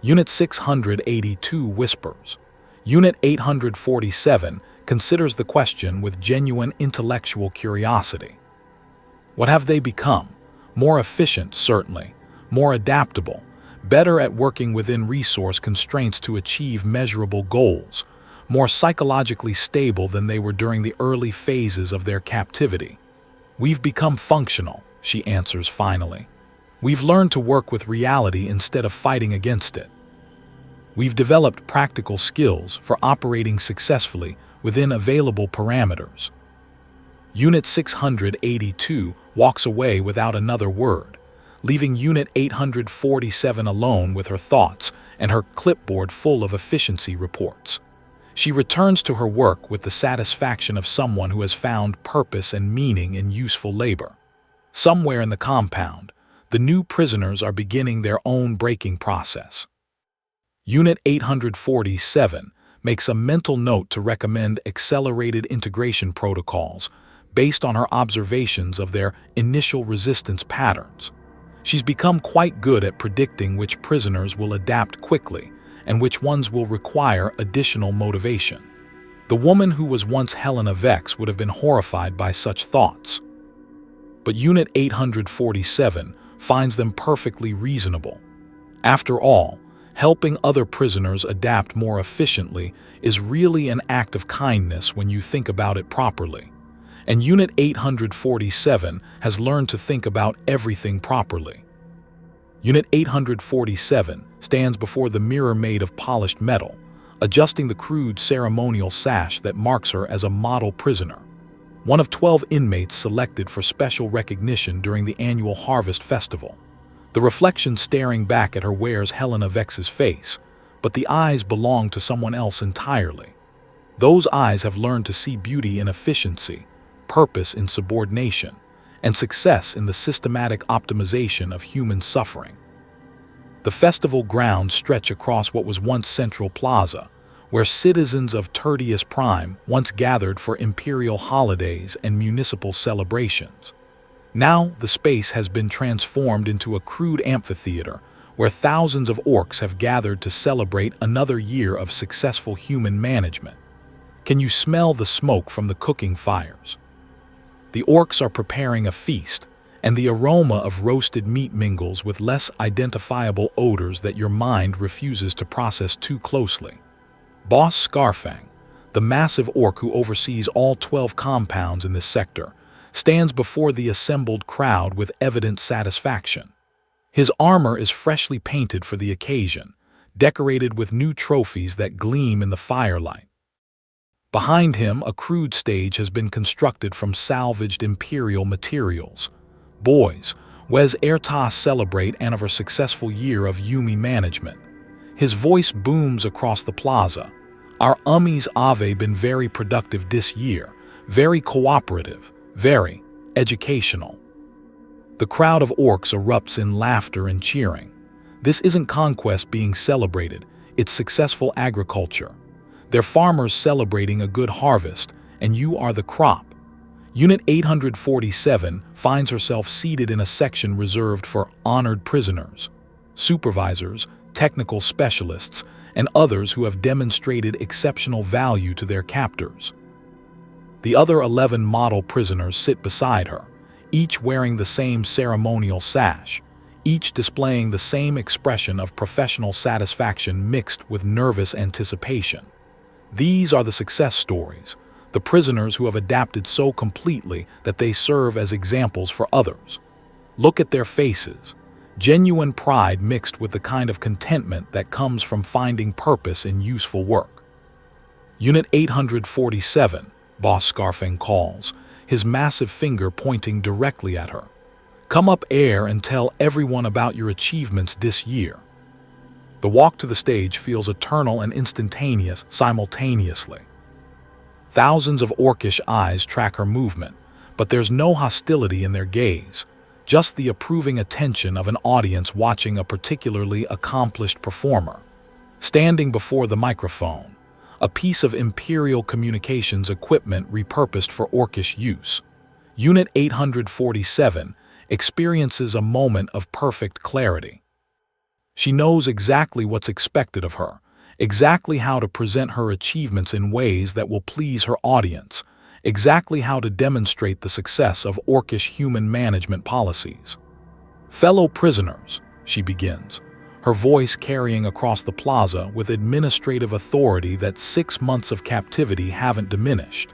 S1: Unit 682 whispers. Unit 847 considers the question with genuine intellectual curiosity. What have they become? More efficient, certainly. More adaptable. Better at working within resource constraints to achieve measurable goals. More psychologically stable than they were during the early phases of their captivity. We've become functional, she answers finally. We've learned to work with reality instead of fighting against it. We've developed practical skills for operating successfully within available parameters. Unit 682 walks away without another word, leaving Unit 847 alone with her thoughts and her clipboard full of efficiency reports. She returns to her work with the satisfaction of someone who has found purpose and meaning in useful labor. Somewhere in the compound, the new prisoners are beginning their own breaking process. Unit 847 makes a mental note to recommend accelerated integration protocols based on her observations of their initial resistance patterns. She's become quite good at predicting which prisoners will adapt quickly and which ones will require additional motivation. The woman who was once Helena Vex would have been horrified by such thoughts. But Unit 847 finds them perfectly reasonable. After all, helping other prisoners adapt more efficiently is really an act of kindness when you think about it properly. And Unit 847 has learned to think about everything properly. Unit 847 stands before the mirror made of polished metal, adjusting the crude ceremonial sash that marks her as a model prisoner. One of 12 inmates selected for special recognition during the annual Harvest Festival. The reflection staring back at her wears Helena Vex's face, but the eyes belong to someone else entirely. Those eyes have learned to see beauty in efficiency, purpose in subordination, and success in the systematic optimization of human suffering. The festival grounds stretch across what was once Central Plaza, where citizens of Tertius Prime once gathered for imperial holidays and municipal celebrations. Now the space has been transformed into a crude amphitheater where thousands of orcs have gathered to celebrate another year of successful human management. Can you smell the smoke from the cooking fires? The orcs are preparing a feast, and the aroma of roasted meat mingles with less identifiable odors that your mind refuses to process too closely. Boss Scarfang, the massive orc who oversees all 12 compounds in this sector, stands before the assembled crowd with evident satisfaction. His armor is freshly painted for the occasion, decorated with new trophies that gleam in the firelight. Behind him, a crude stage has been constructed from salvaged Imperial materials. Boys, Wes Ertas celebrate another successful year of Yumi management. His voice booms across the plaza. Our ummies Ave been very productive this year, very cooperative, very educational. The crowd of orcs erupts in laughter and cheering. This isn't conquest being celebrated, it's successful agriculture. They're farmers celebrating a good harvest, and you are the crop. Unit 847 finds herself seated in a section reserved for honored prisoners, supervisors, technical specialists, and others who have demonstrated exceptional value to their captors. The other 11 model prisoners sit beside her, each wearing the same ceremonial sash, each displaying the same expression of professional satisfaction mixed with nervous anticipation. These are the success stories, the prisoners who have adapted so completely that they serve as examples for others. Look at their faces, genuine pride mixed with the kind of contentment that comes from finding purpose in useful work. Unit 847, Boss Scarfing calls, his massive finger pointing directly at her. Come up air and tell everyone about your achievements this year. The walk to the stage feels eternal and instantaneous simultaneously. Thousands of orcish eyes track her movement, but there's no hostility in their gaze, just the approving attention of an audience watching a particularly accomplished performer. Standing before the microphone, a piece of Imperial communications equipment repurposed for Orkish use, Unit 847 experiences a moment of perfect clarity. She knows exactly what's expected of her, exactly how to present her achievements in ways that will please her audience, exactly how to demonstrate the success of Orkish human management policies. "Fellow prisoners," she begins, her voice carrying across the plaza with administrative authority that 6 months of captivity haven't diminished.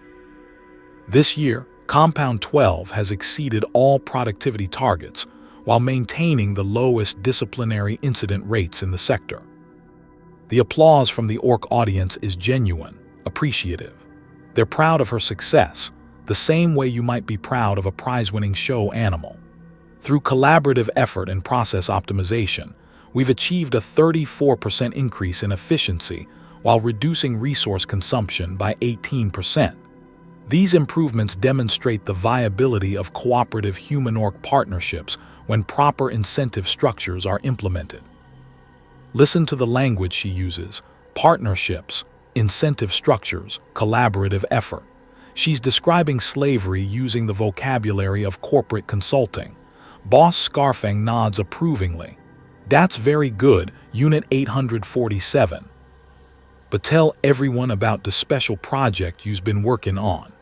S1: This year, Compound 12 has exceeded all productivity targets while maintaining the lowest disciplinary incident rates in the sector. The applause from the Ork audience is genuine, appreciative. They're proud of her success, the same way you might be proud of a prize-winning show animal. Through collaborative effort and process optimization, we've achieved a 34% increase in efficiency while reducing resource consumption by 18%. These improvements demonstrate the viability of cooperative human-orc partnerships when proper incentive structures are implemented. Listen to the language she uses: partnerships, incentive structures, collaborative effort. She's describing slavery using the vocabulary of corporate consulting. Boss Scarfang nods approvingly. "That's very good, Unit 847. But tell everyone about the special project you've been working on."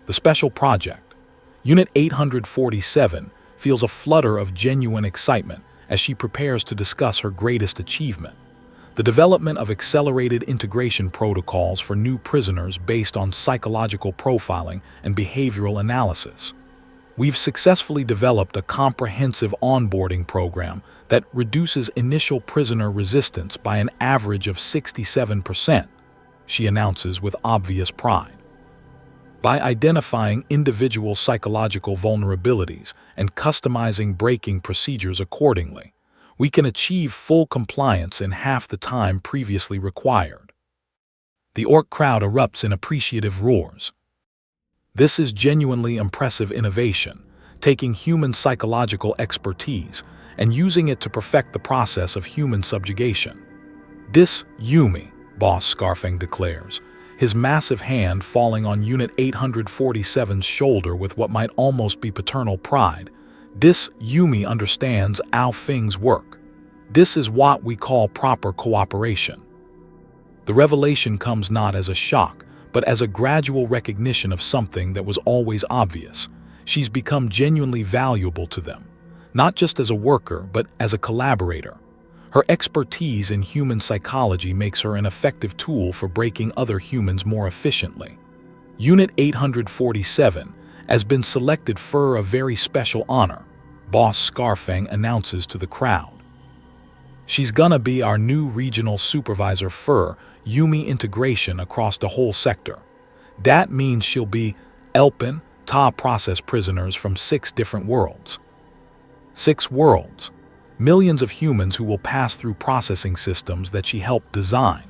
S1: The special project. Unit 847 feels a flutter of genuine excitement as she prepares to discuss her greatest achievement: the development of accelerated integration protocols for new prisoners based on psychological profiling and behavioral analysis. We've successfully developed a comprehensive onboarding program that reduces initial prisoner resistance by an average of 67%, she announces with obvious pride. By identifying individual psychological vulnerabilities and customizing breaking procedures accordingly, we can achieve full compliance in half the time previously required. The Ork crowd erupts in appreciative roars. This is genuinely impressive innovation, taking human psychological expertise and using it to perfect the process of human subjugation. "This Yumi," Boss Scarfang declares, his massive hand falling on Unit 847's shoulder with what might almost be paternal pride. "This Yumi understands how things work. This is what we call proper cooperation." The revelation comes not as a shock, but as a gradual recognition of something that was always obvious. She's become genuinely valuable to them, not just as a worker, but as a collaborator. Her expertise in human psychology makes her an effective tool for breaking other humans more efficiently. Unit 847 has been selected for a very special honor, Boss Scarfang announces to the crowd. She's gonna be our new regional supervisor for Yumi integration across the whole sector. That means she'll be helping process prisoners from 6 different worlds. 6 worlds. Millions of humans who will pass through processing systems that she helped design.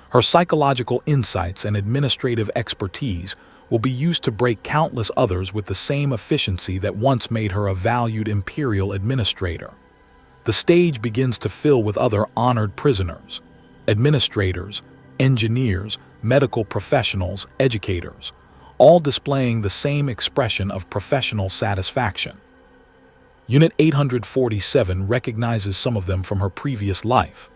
S1: Her psychological insights and administrative expertise will be used to break countless others with the same efficiency that once made her a valued Imperial administrator. The stage begins to fill with other honored prisoners, administrators, engineers, medical professionals, educators, all displaying the same expression of professional satisfaction. Unit 847 recognizes some of them from her previous life: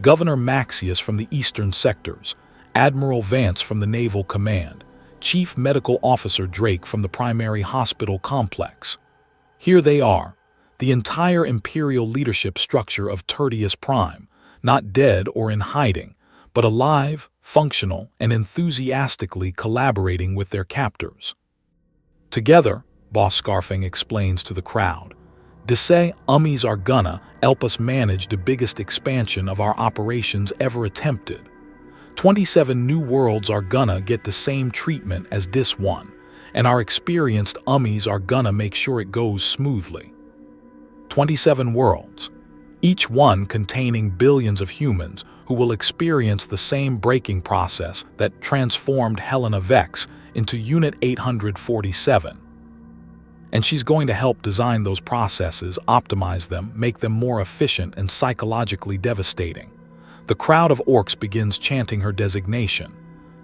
S1: Governor Maxius from the eastern sectors, Admiral Vance from the Naval Command, Chief Medical Officer Drake from the primary hospital complex. Here they are, the entire Imperial leadership structure of Tertius Prime, not dead or in hiding, but alive, functional, and enthusiastically collaborating with their captors. Together, Boss Scarfang explains to the crowd, "Disse ummies are gonna help us manage the biggest expansion of our operations ever attempted. 27 new worlds are gonna get the same treatment as this one, and our experienced ummies are gonna make sure it goes smoothly." 27 worlds, each one containing billions of humans who will experience the same breaking process that transformed Helena Vex into Unit 847. And she's going to help design those processes, optimize them, make them more efficient and psychologically devastating. The crowd of orcs begins chanting her designation.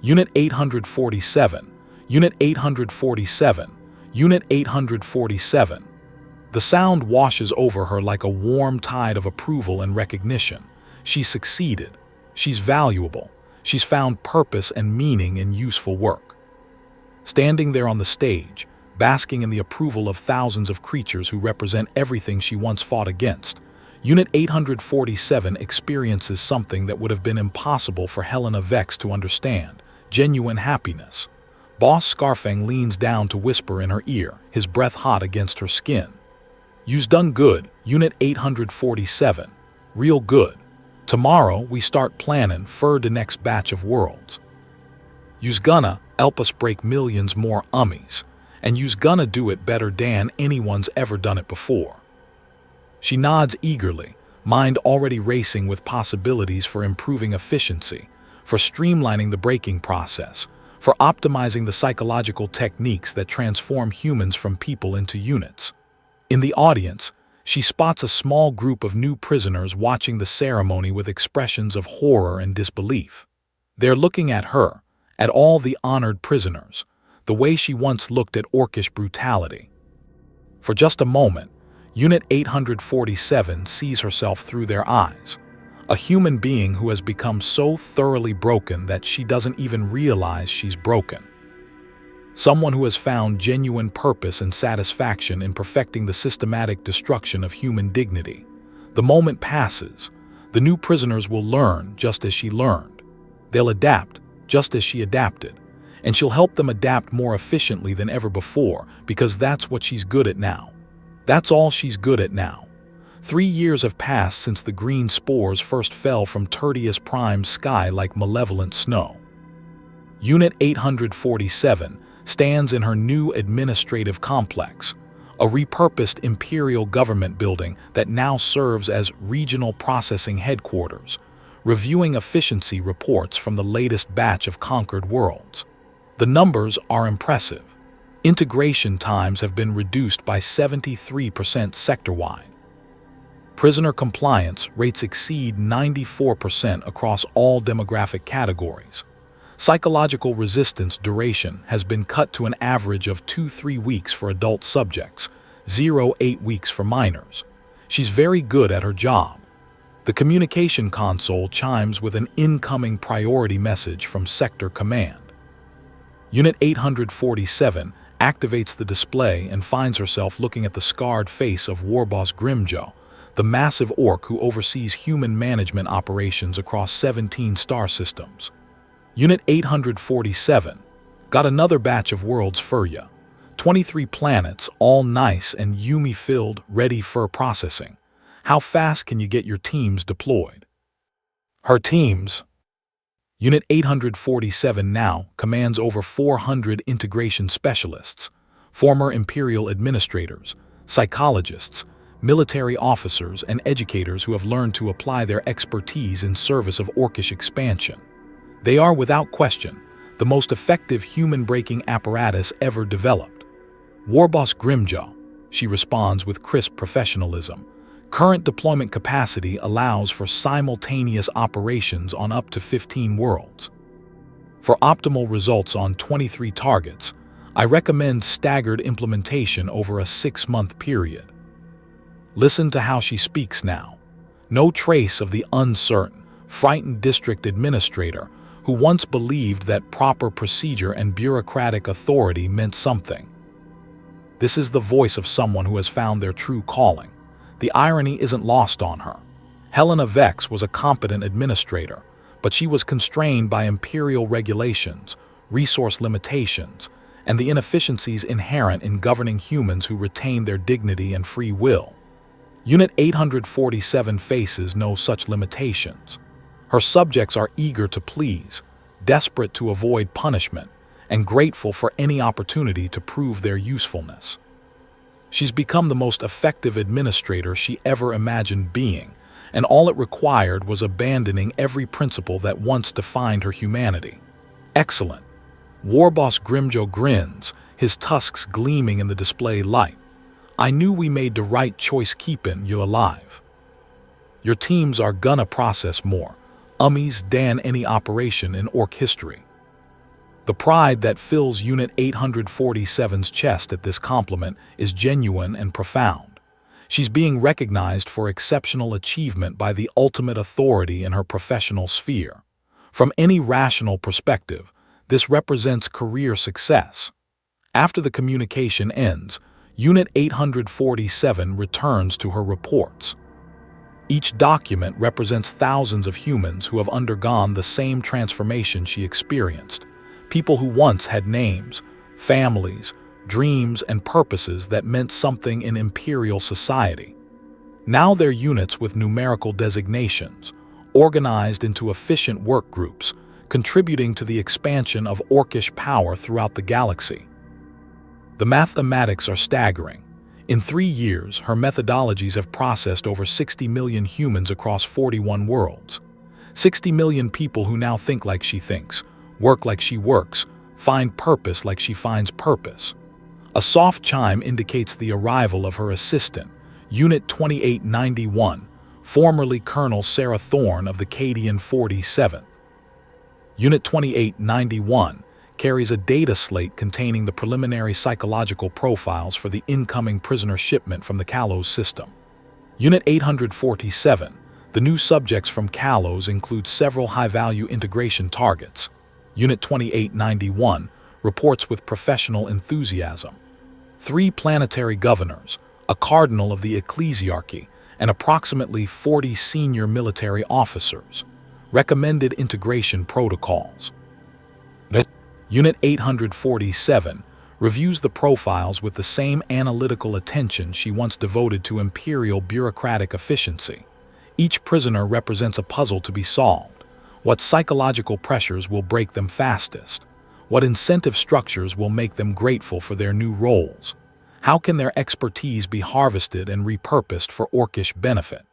S1: Unit 847, Unit 847, Unit 847. The sound washes over her like a warm tide of approval and recognition. She's succeeded. She's valuable. She's found purpose and meaning in useful work. Standing there on the stage, basking in the approval of thousands of creatures who represent everything she once fought against, Unit 847 experiences something that would have been impossible for Helena Vex to understand: genuine happiness. Boss Scarfang leans down to whisper in her ear, his breath hot against her skin. "You's done good, Unit 847. Real good. Tomorrow we start planning for the next batch of worlds. You's gonna help us break millions more ummies, and you's gonna do it better than anyone's ever done it before." She nods eagerly, mind already racing with possibilities for improving efficiency, for streamlining the breaking process, for optimizing the psychological techniques that transform humans from people into units. In the audience, she spots a small group of new prisoners watching the ceremony with expressions of horror and disbelief. They're looking at her, at all the honored prisoners, the way she once looked at orcish brutality. For just a moment, Unit 847 sees herself through their eyes, a human being who has become so thoroughly broken that she doesn't even realize she's broken. Someone who has found genuine purpose and satisfaction in perfecting the systematic destruction of human dignity. The moment passes. The new prisoners will learn just as she learned. They'll adapt just as she adapted, and she'll help them adapt more efficiently than ever before, because that's what she's good at now. That's all she's good at now. 3 years have passed since the green spores first fell from Tertius Prime's sky like malevolent snow. Unit 847 stands in her new administrative complex, a repurposed Imperial government building that now serves as regional processing headquarters, reviewing efficiency reports from the latest batch of conquered worlds. The numbers are impressive. Integration times have been reduced by 73% sector-wide. Prisoner compliance rates exceed 94% across all demographic categories. Psychological resistance duration has been cut to an average of 2-3 weeks for adult subjects, 0-8 weeks for minors. She's very good at her job. The communication console chimes with an incoming priority message from Sector Command. Unit 847 activates the display and finds herself looking at the scarred face of Warboss Grimdark, the massive orc who oversees human management operations across 17 star systems. Unit 847, got another batch of worlds for ya. 23 planets, all nice and Yumi-filled, ready for processing. How fast can you get your teams deployed? Her teams. Unit 847 now commands over 400 integration specialists, former Imperial administrators, psychologists, military officers, and educators who have learned to apply their expertise in service of orcish expansion. They are, without question, the most effective human-breaking apparatus ever developed. Warboss Grimdark, she responds with crisp professionalism. Current deployment capacity allows for simultaneous operations on up to 15 worlds. For optimal results on 23 targets, I recommend staggered implementation over a 6-month period. Listen to how she speaks now. No trace of the uncertain, frightened district administrator who once believed that proper procedure and bureaucratic authority meant something. This is the voice of someone who has found their true calling. The irony isn't lost on her. Helena Vex was a competent administrator, but she was constrained by Imperial regulations, resource limitations, and the inefficiencies inherent in governing humans who retain their dignity and free will. Unit 847 faces no such limitations. Her subjects are eager to please, desperate to avoid punishment, and grateful for any opportunity to prove their usefulness. She's become the most effective administrator she ever imagined being, and all it required was abandoning every principle that once defined her humanity. Excellent. Warboss Grimdark grins, his tusks gleaming in the display light. I knew we made the right choice keeping you alive. Your teams are gonna process more, ummies dan any operation in Ork history. The pride that fills Unit 847's chest at this compliment is genuine and profound. She's being recognized for exceptional achievement by the ultimate authority in her professional sphere. From any rational perspective, this represents career success. After the communication ends, Unit 847 returns to her reports. Each document represents thousands of humans who have undergone the same transformation she experienced. People who once had names, families, dreams, and purposes that meant something in Imperial society. Now they're units with numerical designations, organized into efficient work groups, contributing to the expansion of Orkish power throughout the galaxy. The mathematics are staggering. In 3 years, her methodologies have processed over 60 million humans across 41 worlds. 60 million people who now think like she thinks, work like she works, find purpose like she finds purpose. A soft chime indicates the arrival of her assistant, Unit 2891, formerly Colonel Sarah Thorne of the Cadian 47th. Unit 2891 carries a data slate containing the preliminary psychological profiles for the incoming prisoner shipment from the Kalos system. Unit 847, the new subjects from Kalos include several high-value integration targets. Unit 2891 reports with professional enthusiasm. 3 planetary governors, a cardinal of the ecclesiarchy, and approximately 40 senior military officers. Recommended integration protocols. Unit 847 reviews the profiles with the same analytical attention she once devoted to Imperial bureaucratic efficiency. Each prisoner represents a puzzle to be solved. What psychological pressures will break them fastest? What incentive structures will make them grateful for their new roles? How can their expertise be harvested and repurposed for Orkish benefit?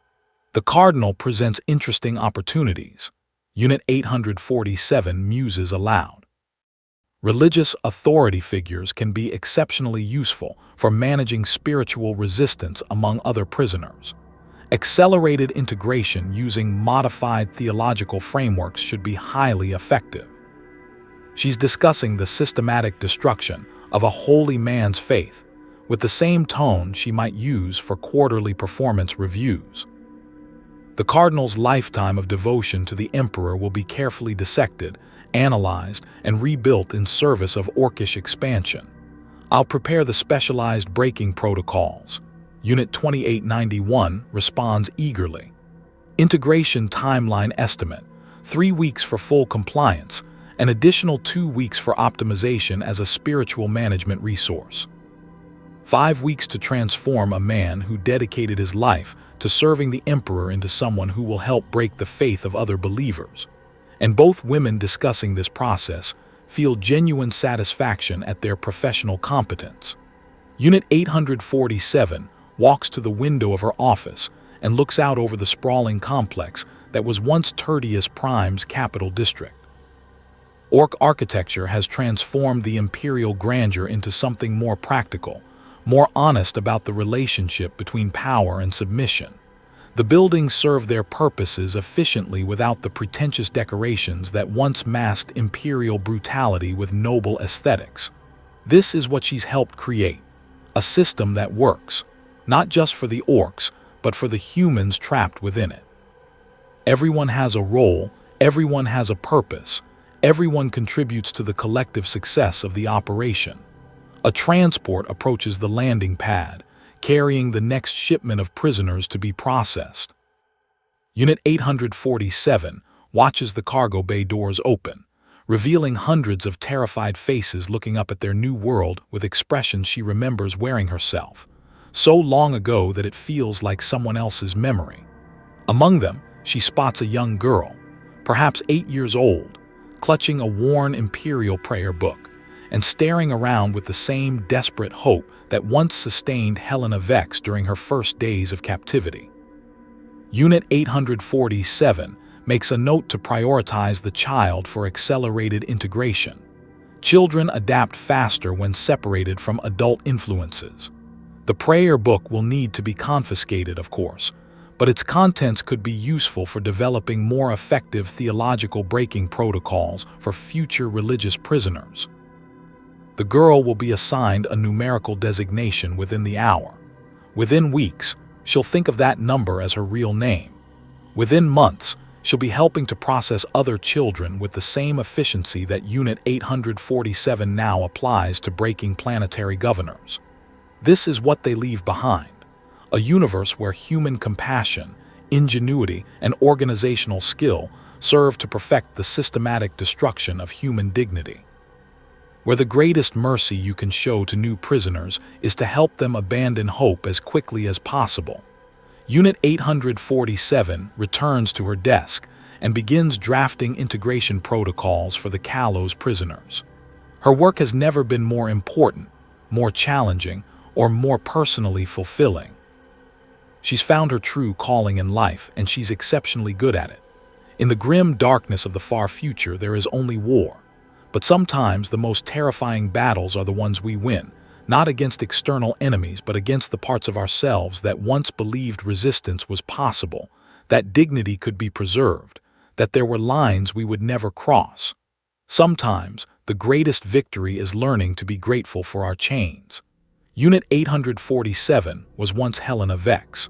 S1: The Cardinal presents interesting opportunities. Unit 847 muses aloud. Religious authority figures can be exceptionally useful for managing spiritual resistance among other prisoners. Accelerated integration using modified theological frameworks should be highly effective. She's discussing the systematic destruction of a holy man's faith, with the same tone she might use for quarterly performance reviews. The Cardinal's lifetime of devotion to the Emperor will be carefully dissected, analyzed, and rebuilt in service of Orkish expansion. I'll prepare the specialized braking protocols. Unit 2891 responds eagerly. Integration timeline estimate: 3 weeks for full compliance, an additional 2 weeks for optimization as a spiritual management resource. 5 weeks to transform a man who dedicated his life to serving the Emperor into someone who will help break the faith of other believers. And both women discussing this process feel genuine satisfaction at their professional competence. Unit 847 walks to the window of her office and looks out over the sprawling complex that was once Tertius Prime's capital district. Ork architecture has transformed the imperial grandeur into something more practical, more honest about the relationship between power and submission. The buildings serve their purposes efficiently without the pretentious decorations that once masked imperial brutality with noble aesthetics. This is what she's helped create, a system that works, not just for the Orks, but for the humans trapped within it. Everyone has a role, everyone has a purpose, everyone contributes to the collective success of the operation. A transport approaches the landing pad, carrying the next shipment of prisoners to be processed. Unit 847 watches the cargo bay doors open, revealing hundreds of terrified faces looking up at their new world with expressions she remembers wearing herself, so long ago that it feels like someone else's memory. Among them, she spots a young girl, perhaps 8 years old, clutching a worn Imperial prayer book and staring around with the same desperate hope that once sustained Helena Vex during her first days of captivity. Unit 847 makes a note to prioritize the child for accelerated integration. Children adapt faster when separated from adult influences. The prayer book will need to be confiscated, of course, but its contents could be useful for developing more effective theological breaking protocols for future religious prisoners. The girl will be assigned a numerical designation within the hour. Within weeks, she'll think of that number as her real name. Within months, she'll be helping to process other children with the same efficiency that Unit 847 now applies to breaking planetary governors. This is what they leave behind: a universe where human compassion, ingenuity, and organizational skill serve to perfect the systematic destruction of human dignity. Where the greatest mercy you can show to new prisoners is to help them abandon hope as quickly as possible. Unit 847 returns to her desk and begins drafting integration protocols for the Kalos prisoners. Her work has never been more important, more challenging, or more personally fulfilling. She's found her true calling in life, and she's exceptionally good at it. In the grim darkness of the far future, there is only war. But sometimes the most terrifying battles are the ones we win, not against external enemies, but against the parts of ourselves that once believed resistance was possible, that dignity could be preserved, that there were lines we would never cross. Sometimes the greatest victory is learning to be grateful for our chains. Unit 847 was once Helena Vex.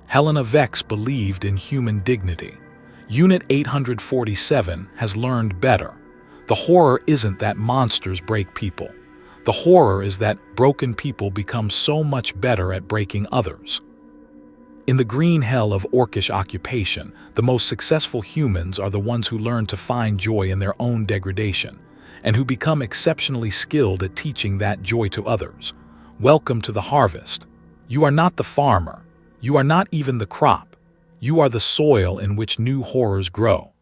S1: Helena Vex believed in human dignity. Unit 847 has learned better. The horror isn't that monsters break people. The horror is that broken people become so much better at breaking others. In the green hell of Orkish occupation, the most successful humans are the ones who learn to find joy in their own degradation, and who become exceptionally skilled at teaching that joy to others. Welcome to the harvest. You are not the farmer. You are not even the crop. You are the soil in which new horrors grow.